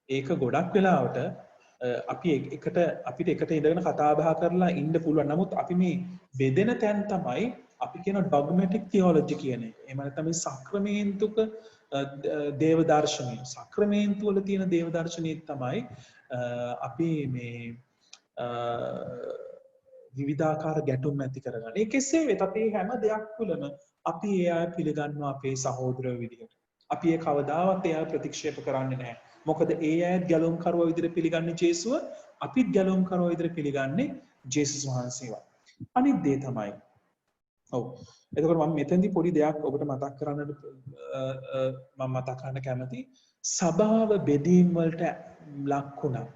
ඒක ගොඩක් වෙලාවට අපිට එකට ඉඳගෙන කතා බහ කරලා ඉන්න පුළුවන්. නමුත් අපි මේ බෙදෙන තැන් තමයි අපි කියන ඩොග්මැටික් තියොලොජි කියන එක. එහෙම නැත්නම් මේ සක්‍රමේන්තුක දේව දර්ශනය. සක්‍රමේන්තු වල තියෙන දේව දර්ශනය තමයි අපි මේ විවිධාකාර ගැටුම් ඇති කරගන්න. ඒ කෙසේ වෙතත් අපේ හැම දෙයක් තුළම අපි ඒ අය පිළිගන්නවා අපේ සහෝදරයෝ විදිහට. අපි ඒ කවදාවත් ඒ අය ප්‍රතික්ෂේප කරන්නේ නැහැ. මොකද ඒ අයත් ගැලුම්කරුවා විදිහට පිළිගන්නේ ජේසුව, අපිත් ගැලුම්කරුවා විදිහට පිළිගන්නේ ජේසුස් වහන්සේවත්. අනිත් දේ තමයි. ඔව්. එතකොට මම මෙතෙන්දී පොඩි දෙයක් ඔබට මතක් කරන්න කැමතියි. සභාව බෙදීම් වලට ලක් වුණා.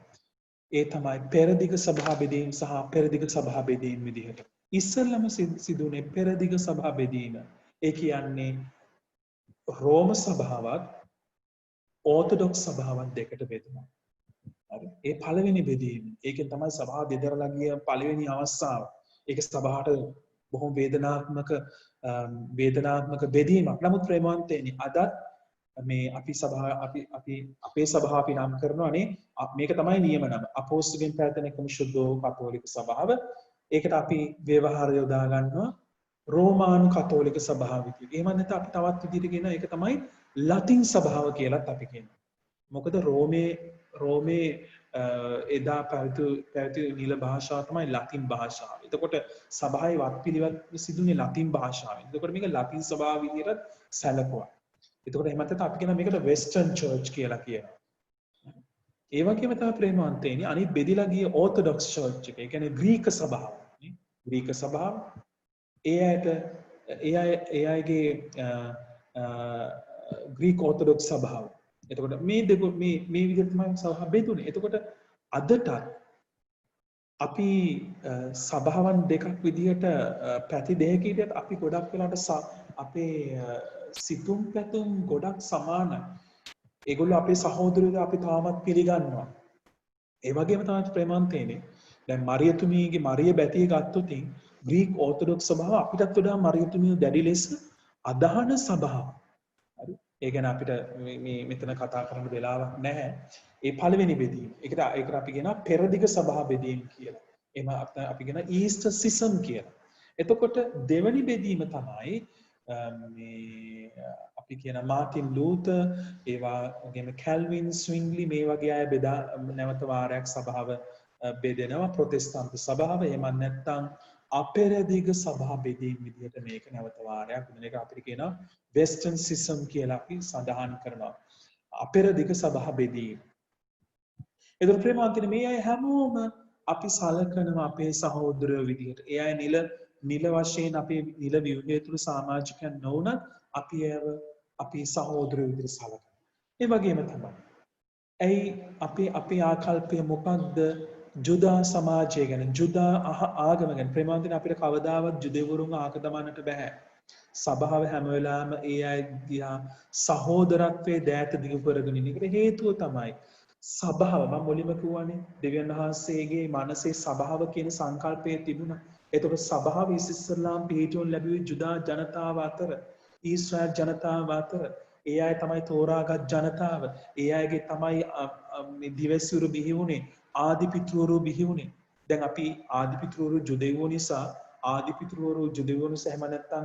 ඒ තමයි පෙරදිග සභා බෙදීම් සහ පෙරදිග සභා බෙදීම් විදිහට. ඉස්සල්ලම සිදුනේ පෙරදිග සභා බෙදීම. ඒ කියන්නේ රෝම සභාවත් ඕර්තොඩොක්ස් සභාවත් දෙකට බෙදුණා. හරි. ඒ පළවෙනි බෙදීම. ඒකෙන් තමයි සභාව බෙදලා ගිය පළවෙනි අවස්ථාව. ඒක සභාවට බොහොම වේදනාත්මක බෙදීමක්. නමුත් ප්‍රේමවන්තයනි අදත් මේ අපි අපේ සභාව අපි නම් කරනවානේ මේක තමයි නියම නම. අපොස්තලයන් පැවැත්වෙන එකම ශුද්ධ කතෝලික සභාව. ඒකට අපි ව්‍යවහාරය යොදා ගන්නවා රෝමානු කතෝලික සභාව විදියට. එහෙම නැත්නම් අපි තවත් විදිහට කියන එක තමයි ලතින් සභාව කියලාත් අපි කියනවා. මොකද රෝමේ එදා පැවති නිල භාෂාව තමයි ලතින් භාෂාව. එතකොට සභාවේ වත්පිළිවෙත් සිදුන්නේ ලතින් භාෂාවෙන්. එතකොට මේක ලතින් සභාව විදියට සැලකුවා. එතකොට එහෙම නැත්නම් අපි කියන මේකට වෙස්ටර්න් චර්ච් කියලා කියනවා. ඒ වගේම තමයි ප්‍රේමවන්තයනි අනිත් බෙදිලා ගිය ඕර්තොඩොක්ස් චර්ච් එක. ඒ කියන්නේ ග්‍රීක සභාව. ග්‍රීක සභාව ඒ අයගේ ග්‍රීක ඕර්තොඩොක්ස් සභාව. එතකොට මේ විදිහට තමයි සභාව බෙදුනේ. එතකොට අදටත් අපි සභාවන් දෙකක් විදිහට පැති දෙකකටත් අපි ගොඩක් වෙලාට අපේ සිතුම් පැතුම් ගොඩක් සමානයි. ඒගොල්ලෝ අපේ සහෝදරයෝ අපි තාමත් පිළිගන්නවා. ඒ වගේම තමයි ප්‍රේමන්තේනේ. දැන් මරියතුමියගේ මරිය බැතිය ගත්තොත් ග්‍රීක ඕර්තොඩොක්ස් සභාව අපිටත් වඩා මරියතුමිය දැඩි ලෙස අදහන සභාව. හරි. ඒ ගැන අපිට මෙතන කතා කරන්න වෙලාවක් නැහැ. ඒ පළවෙනි බෙදීම. ඒකට අපි කියනවා පෙරදිග සභා බෙදීම කියලා. එහෙම අපි කියනවා ඊස්ටර් සිසම් කියලා. එතකොට දෙවනි බෙදීම තමයි අපි කියන මාටින් ලූතර් ඒ වගේම කැල්වින් ස්වින්ග්ලි මේ වගේ අය බෙදා නැවත වාරයක් සභාව බෙදෙනවා ප්‍රොටෙස්ටන්ත සභාව. එහෙම නැත්නම් අපෙරදිග සභා බෙදීම විදිහට මේක නැවත වාරයක් මේක අපිට කියනවා වෙස්ටර්න් සිසම් කියලා අපි සඳහන් කරනවා. අපෙරදිග සභා බෙදීම. ඒතර ප්‍රේමවන්තනි මේ අය හැමෝම අපි සලකනවා අපේ සහෝදරයෝ විදිහට. ඒ අය නිල වශයෙන් අපේ නිල ව්‍යුහය තුළ සමාජිකයන් නොවුනත් අපි ඒව අපේ සහෝදරයෝ විදිහට සලකනවා. ඒ වගේම තමයි. ඇයි අපේ ආකල්පය මොකක්ද ජුදා සමාජය ගැන ජුදා ආගම ගැන ප්‍රේමවන්තනි අපිට කවදාවත් ජුදෙවරුන් ආක දමන්නට බෑ. සභාව හැම වෙලාවෙම ඒ අය දිහා සහෝදරත්වයේ දෑත දිගු කරගෙන ඉන්න එකට හේතුව තමයි සභාව. මම මුලින්ම කිව්වනේ දෙවියන් වහන්සේගේ මනසේ සභාව කියන සංකල්පය තිබුණා. එතකොට සභාව ඉස්සෙල්ලාම පිහිටුම් ලැබුවේ ජුදා ජනතාව අතර, ඊශ්‍රායල් ජනතාව අතර. ඒ අය තමයි තෝරාගත් ජනතාව. ඒ අයගේ තමයි දිවැසිවරු බිහි වුණේ, ආදිපිතෘවරු බිහි වුණේ. දැන් අපි ආදිපිතෘවරු ජුදෙව්වෝ නිසා ආදිපිතෘවරු ජුදෙව්වෝ නිසා එහෙම නැත්නම්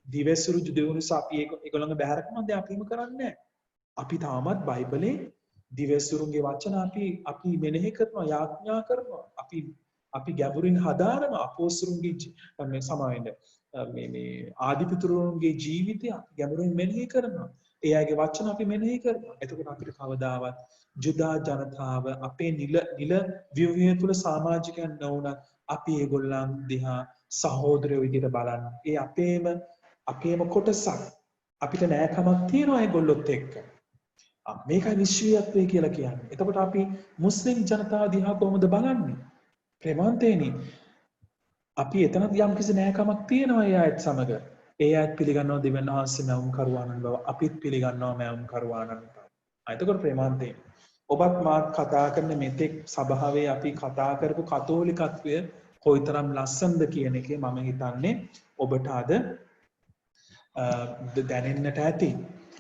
දිවැසිවරු ජුදෙව්වෝ නිසා අපි ඒගොල්ලන්ගේ බැහැර කරනවා. දැන් අපිම කරන්නේ නැහැ. අපි තාමත් බයිබලේ දිවැසිවරුන්ගේ වචන අපි මෙනෙහි කරනවා, යාඥා කරනවා. අපි ගැඹුරින් හදාරනවා අපොස්තලුන්ගේ මේ සමාවෙන්න මේ ආදිපිතෘවරුන්ගේ ජීවිතය අපි ගැඹුරින් මෙනෙහි කරනවා. ඒ අයගේ වචන අපි මෙනෙහි කරනවා. එතකොට අපිට කවදාවත් ජුදා ජනතාව අපේ නිල ව්‍යුහය තුළ සමාජිකයන් නොවුනත් අපි ඒගොල්ලන් දිහා සහෝදරයෝ විදිහට බලන්න. ඒ අපේම කොටසක් අපිට නෑකමක් තියෙනවා ඒගොල්ලොත් එක්ක. මේකයි විශ්වීයත්වය කියලා කියන්නේ. එතකොට අපි මුස්ලිම් ජනතාව දිහා කොහොමද බලන්නේ? ප්‍රේමවන්තයනි අපි එතනත් යම්කිසි නෑකමක් තියෙනවා ඒ අයත් සමග. ඒ අයත් පිළිගන්නවා දෙවියන් වහන්සේ මැවුම් කරුවාණන් බව. අපිත් පිළිගන්නවා මැවුම් කරුවාණන් බව. එතකොට ප්‍රේමවන්තයනි ඔබත් මාත් කතා කරන මෙතෙක් සභාවේ අපි කතා කරපු කතෝලිකත්වය කොයිතරම් ලස්සනද කියන එකේ මම හිතන්නේ ඔබට අද දැනෙන්නට ඇති.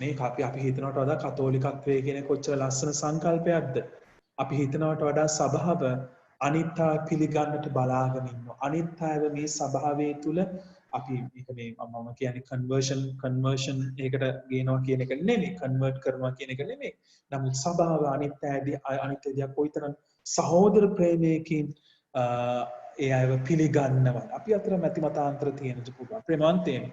මේ අපි හිතනවට වඩා කතෝලිකත්වය කියන කොච්චර ලස්සන සංකල්පයක්ද. අපි හිතනවට වඩා සභාව අනිත් අය පිළිගන්නට බලාගෙන ඉන්නවා. අනිත් අයව මේ සභාවේ තුල අපි මේක මේ මම කියන්නේ කන්වර්ෂන් ඒකට ගේනවා කියන එක නෙමෙයි, කන්වර්ට් කරනවා කියන එක නෙමෙයි. නමුත් සභාව අනිත් අයදී කොයිතරම් සහෝදර ප්‍රේමයකින් ඒ අයව පිළිගන්නවා. අපි අතර මැති මතාන්තර තියෙන පුළුවන් ප්‍රේමවන්තයනි.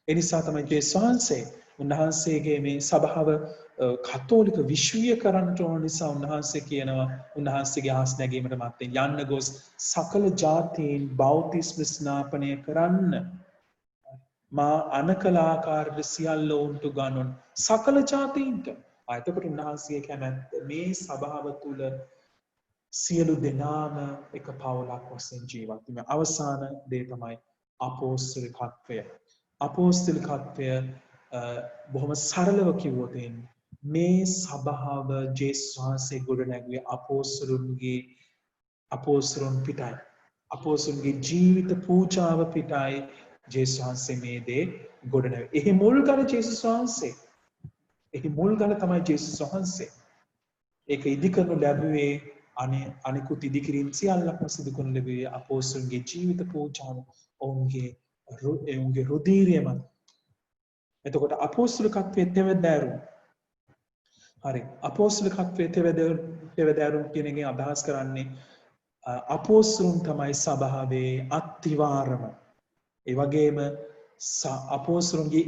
ඒ නිසා තමයි ජේසුස් වහන්සේ උන්වහන්සේගේ මේ සභාව කතෝලික විශ්වීය කරන්නට ඕන නිසා උන්වහන්සේ කියනවා උන්වහන්සේගේ ආස් නැගීමට මත්තෙන් යන්න ගොස් සකල ජාතීන් බෞතිස්ම ස්නාපනය කරන්න මා අනකල ආකාරයට සියල්ල උන්ට ගනුන් සකල ජාතීන්ට. එතකොට උන්වහන්සේ කැමැත්ත මේ සභාව තුල සියලු දෙනාම එක පවුලක් වශයෙන් ජීවත් වෙන අවසාන දේ තමයි අපෝස්තලිකත්වය. අපෝස්තලිකත්වය බොහොම සරලව කිව්වොත් මේ සභාව ජේසුස් වහන්සේ ගොඩනැගුවේ අපෝස්තලුන් පිටයි. අපෝස්තලුන්ගේ ජීවිත පූජාව පිටයි ජේසුස් වහන්සේ මේ දේ ගොඩනැගුවේ. එහි මුල්ගල ජේසුස් වහන්සේ. එහි මුල්ගල තමයි ජේසුස් වහන්සේ. ඒක ඉදිකරනු ලැබුවේ අනිකුත් ඉදිකිරීම් සියල්ලක්ම සිදු කරනු ලැබුවේ අපෝස්තලුන්ගේ ජීවිත පූජාව ඔවුන්ගේ රුධීරයම. එතකොට අපෝස්තලිකත්වයේ තෙවදෑරුම්. හරි. අපෝස්තලිකත්වයේ තෙවදෑරුම් කියන එකෙන් අදහස් කරන්නේ අපෝස්තලුන් තමයි සභාවේ අත්තිවාරම. ඒ වගේම අපෝස්තලුන්ගේ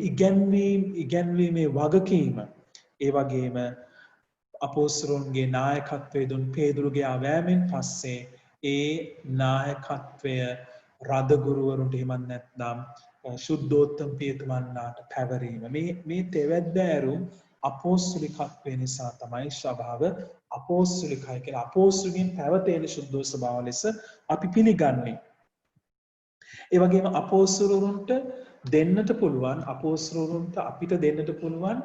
ඉගැන්වීමේ වගකීම. ඒ වගේම අපෝස්තලුන්ගේ නායකත්වය දුන් පේදුරුගේ අවෑමෙන් පස්සේ ඒ නායකත්වය රදගුරුවරුන්ට එහෙමත් නැත්නම් ශුද්ධෝත්තම පියතුමන්ලාට පැවරීම. මේ තෙවැද්දෑරුම් අපෝස්තලිකත්වය නිසා තමයි සභාව අපෝස්තලිකයි කියලා අපෝස්තලගෙන් පැවතෙන ශුද්ධ ස්වභාව ලෙස අපි පිළිගන්නේ. ඒ වගේම අපෝස්තලවරුන්ට දෙන්නට පුළුවන් අපෝස්තලවරුන්ට අපිට දෙන්නට පුළුවන්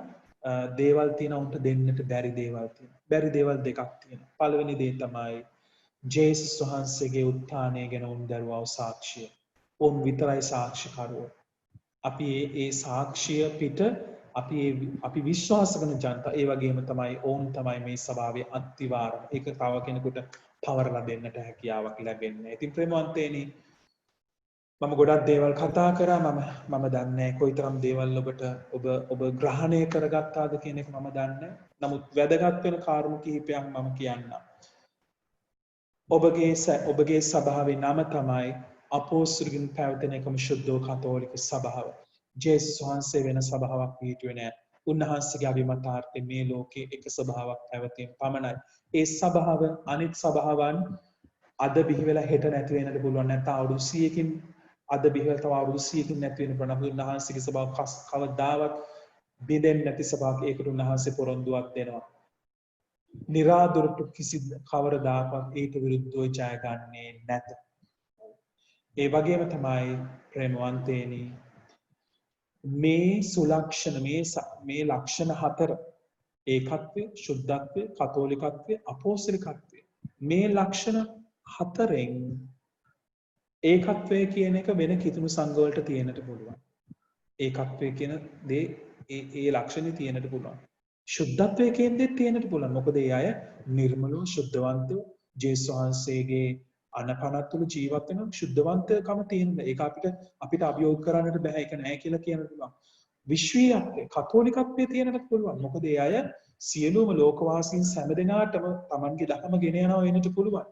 දේවල් තියෙනවා උන්ට දෙන්නට බැරි දේවල් තියෙනවා. බැරි දේවල් දෙකක් තියෙනවා. පළවෙනි දේ තමයි ජේසුස් වහන්සේගේ උත්ථානය ගැන උන් දරුවව සාක්ෂිය. උන් විතරයි සාක්ෂිකරුවෝ. අපි ඒ සාක්ෂිය පිට අපි විශ්වාස කරන ජනතාව ඒ වගේම තමයි ඔවුන් තමයි මේ සභාවේ අත්තිවාරම. ඒක තව කෙනෙකුට පවරලා දෙන්නට හැකියාවක් ලැබෙන්නේ. ඉතින් ප්‍රේමවන්තයනි මම ගොඩක් දේවල් කතා කරා මම දන්නේ කොයිතරම් දේවල් ඔබ ග්‍රහණය කරගත්තාද කියන එක මම දන්නේ. නමුත් වැදගත් වෙන කාරණු කිහිපයක් මම කියන්නම්. ඔබගේ සභාවේ නම තමයි අපෝස්තලයන් පැවතෙන එකම ශුද්ධ කතෝලික සභාව. ජේසුස් වහන්සේ වෙන සභාවක් පිහිටුවේ නැහැ. උන්වහන්සේගේ අභිමතාර්ථය මේ ලෝකයේ එක සභාවක් පැවතීම පමණයි. ඒ සභාව අනිත් සභාවන් අද බිහි වෙලා හෙට නැති වෙන්නට පුළුවන්. නැත්නම් අවුරුදු 100කින් අද බිහි වෙලා තව අවුරුදු 100කින් නැති වෙන්න පුළුවන්. උන්වහන්සේගේ සභාව කවදාවත් බිඳෙන්නේ නැති සභාවක්. ඒකට උන්වහන්සේ පොරොන්දුවක් දෙනවා. නිරාදුරට කිසි කවරදාකවත් ඊට විරුද්ධව ජය ගන්නේ නැත. ඒ වගේම තමයි ප්‍රේමවන්තේනි මේ සුලක්ෂණ මේ ලක්ෂණ හතර ඒකත්වය, ශුද්ධත්වය, කතෝලිකත්වය, අපෝස්තලිකත්වය මේ ලක්ෂණ හතරෙන් ඒකත්වය කියන එක වෙන කිතුණු සංඝවලට තියෙන්නට පුළුවන්. ඒකත්වය කියන දේ ඒ ලක්ෂණي තියෙන්නට පුළුවන්. ශුද්ධත්වය කියන දේ තියෙන්නට පුළුවන්. මොකද ඒ අය නිර්මලව ශුද්ධවන්තව ජේසුස් වහන්සේගේ අනපනත් තුළ ජීවත් වෙන ශුද්ධවන්තකම තියෙන. ඒක අපිට අභියෝග කරන්නට බෑ. ඒක නෑ කියලා කියන්න පුළුවන්. විශ්වීයත්වය, කතෝලිකත්වය තියෙන්නට පුළුවන්. මොකද ඒ අය සියලුම ලෝකවාසීන් හැම දෙනාටම Tamanගේ ධර්ම ගෙන යනවා වෙන්නට පුළුවන්.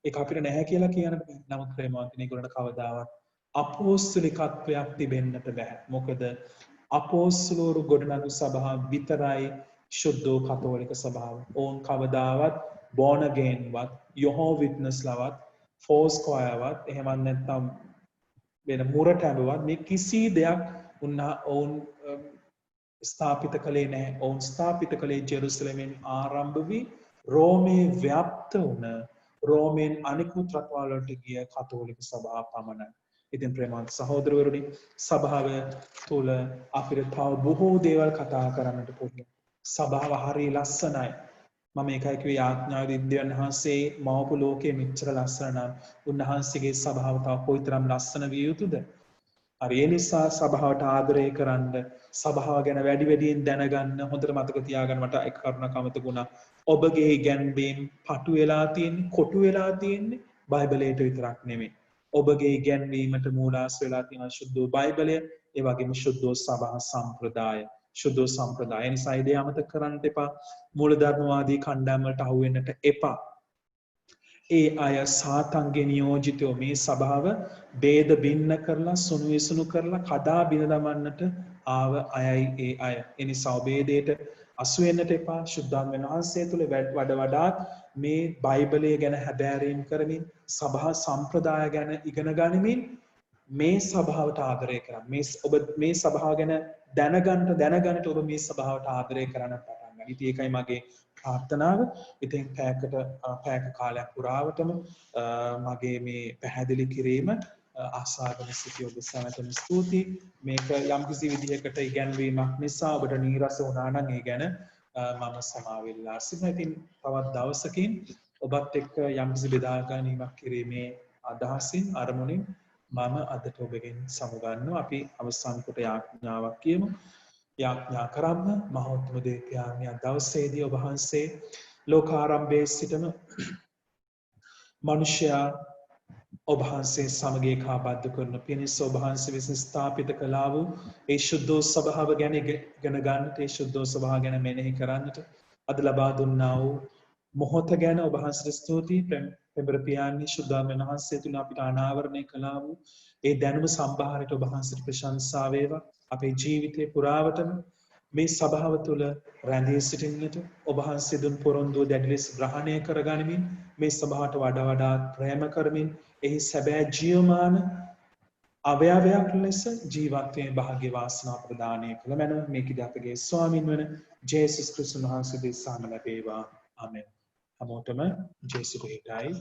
ඒක අපිට නැහැ කියලා කියන්න බෑ. නමුත් ප්‍රේමවන්තනි ඒගොල්ලන්ට කවදාවත් අපෝස්තලිකත්වයක් තිබෙන්නට බෑ. මොකද අපෝස්තලවරු ගොඩනගු සභාව විතරයි ශුද්ධ කතෝලික සභාව. ඕන් කවදාවත් born again වත් යොහෝවා විට්නස් ලවත් ෆෝස් කොයවත් එහෙමත් නැත්නම් වෙන මුරටැඹවත් මේ කිසි දෙයක් ඔවුන් ස්ථාපිත කළේ නැහැ. ඔවුන් ස්ථාපිත කළේ ජෙරුසලමෙන් ආරම්භ වී රෝමයේ ව්‍යාප්ත වුණ රෝමෙන් අනිකුත් රටවල් වලට ගිය කතෝලික සභාව පමණයි. ඉතින් ප්‍රේමවන්ත සහෝදරවරුනි සභාව තුළ අපිට තව බොහෝ දේවල් කතා කරන්නට පුළුවන්. සභාව හරි ලස්සනයි. මම ඒකයි කිව්වේ යාඥාවේ දෙවියන් වහන්සේ මවපු ලෝකයේ මෙච්චර ලස්සන නම් උන්වහන්සේගේ සභාව තව කොයිතරම් ලස්සන විය යුතුද? හරි ඒ නිසා සභාවට ආදරය කරන්න, සභාව ගැන වැඩි වැඩියෙන් දැනගන්න. හොඳට මතක තියාගන්න මට එක කරුණක් අමතක වුණා. ඔබගේ ඉගැන්වීම් පටු වෙලා තියෙන්නේ, කොටු වෙලා තියෙන්නේ බයිබලයට විතරක් නෙමෙයි. ඔබගේ ඉගැන්වීමට මූලාශ්‍ර වෙලා තියෙන ශුද්ධ බයිබලය, ඒ වගේම ශුද්ධ සභා සම්ප්‍රදාය. ශුද්ධ සම්ප්‍රදාය. ඒ නිසා ඒ දේ අමතක කරන්න එපා. මූලධර්මවාදී කණ්ඩායම් වලට අහු වෙන්නට එපා. ඒ අය සාතන්ගේ නියෝජිතයෝ මේ සභාව ભેද බින්න කරලා සුණු විසුණු කරලා කඩා බිඳ දමන්නට ආව අයයි ඒ අය. ඒ නිසා ભેදයට අසු වෙන්නට එපා. ශුද්ධාත්ම වහන්සේ තුල වඩාත් මේ බයිබලය ගැන හැදෑරීම් කරමින් සභා සම්ප්‍රදාය ගැන ඉගෙන ගනිමින් මේ සභාවට ආදරය කරන්න. ඔබ මේ සභාව ගැන දැනගන්න ඔබ මේ සභාවට ආදරය කරන්න පටන් ගන්න. ඉතින් ඒකයි මගේ ප්‍රාර්ථනාව. ඉතින් පැයක කාලයක් පුරාවටම මගේ මේ පැහැදිලි කිරීම ආසාගෙන සිටි ඔබ සැමටම ස්තුතියි. මේක යම්කිසි විදිහකට ඉගැන්වීමක් නිසා ඔබට නීරස වුණා නම් ඒ ගැන මම සමාවෙල්ලා සිටිනවා. ඉතින් තවත් දවසකින් ඔබත් එක්ක යම්කිසි බෙදා ගැනීමක් කිරීමේ අදහසින් අරමුණින් මම අදට ඔබගෙන් සමුගන්නවා. අපි අවසන් කොට යාඥාවක් කියමු. යාඥා කරන්න මහෞත්ම දේවයාණන් දවසේදී ඔබ වහන්සේ ලෝකාරම්භයේ සිටම මිනිසයා ඔබ වහන්සේ සමග ඒකාබද්ධ කරන පිණිස ඔබ වහන්සේ විසින් ස්ථාපිත කළා වූ ඒ ශුද්ධ ස්වභාව ගැන ඉගෙන ගන්නට, ඒ ශුද්ධ ස්වභාව ගැන මෙනෙහි කරන්නට අද ලබා දුන්නා වූ මොහොත ගැන ඔබ වහන්සේට ස්තුතියි. පෙම්බර පියාණන් ශුද්ධාමයන් වහන්සේ තුල අපිට අනාවරණය කළා වූ ඒ දැනුම සම්භාරයට ඔබ වහන්සේට ප්‍රශංසා වේවා. අපේ ජීවිතේ පුරාවටම මේ සභාව තුළ රැඳී සිටින්නට ඔබ වහන්සේ දුන් පොරොන්දුව දැඩි ලෙස ග්‍රහණය කරගනිමින් මේ සභාවට වඩා වඩාත් ප්‍රේම කරමින් එහි සැබෑ ජීවමාන අවයවයක් ලෙස ජීවත් වීමේ භාග්‍ය වාසනාව ප්‍රදානය කළ මැනව මේකදී අපගේ ස්වාමින් වන ජේසුස් ක්‍රිස්තුස් වහන්සේ දෙසාම ලැබේවා. ආමෙන්. හැමෝටම ජේසුස් හිතයි.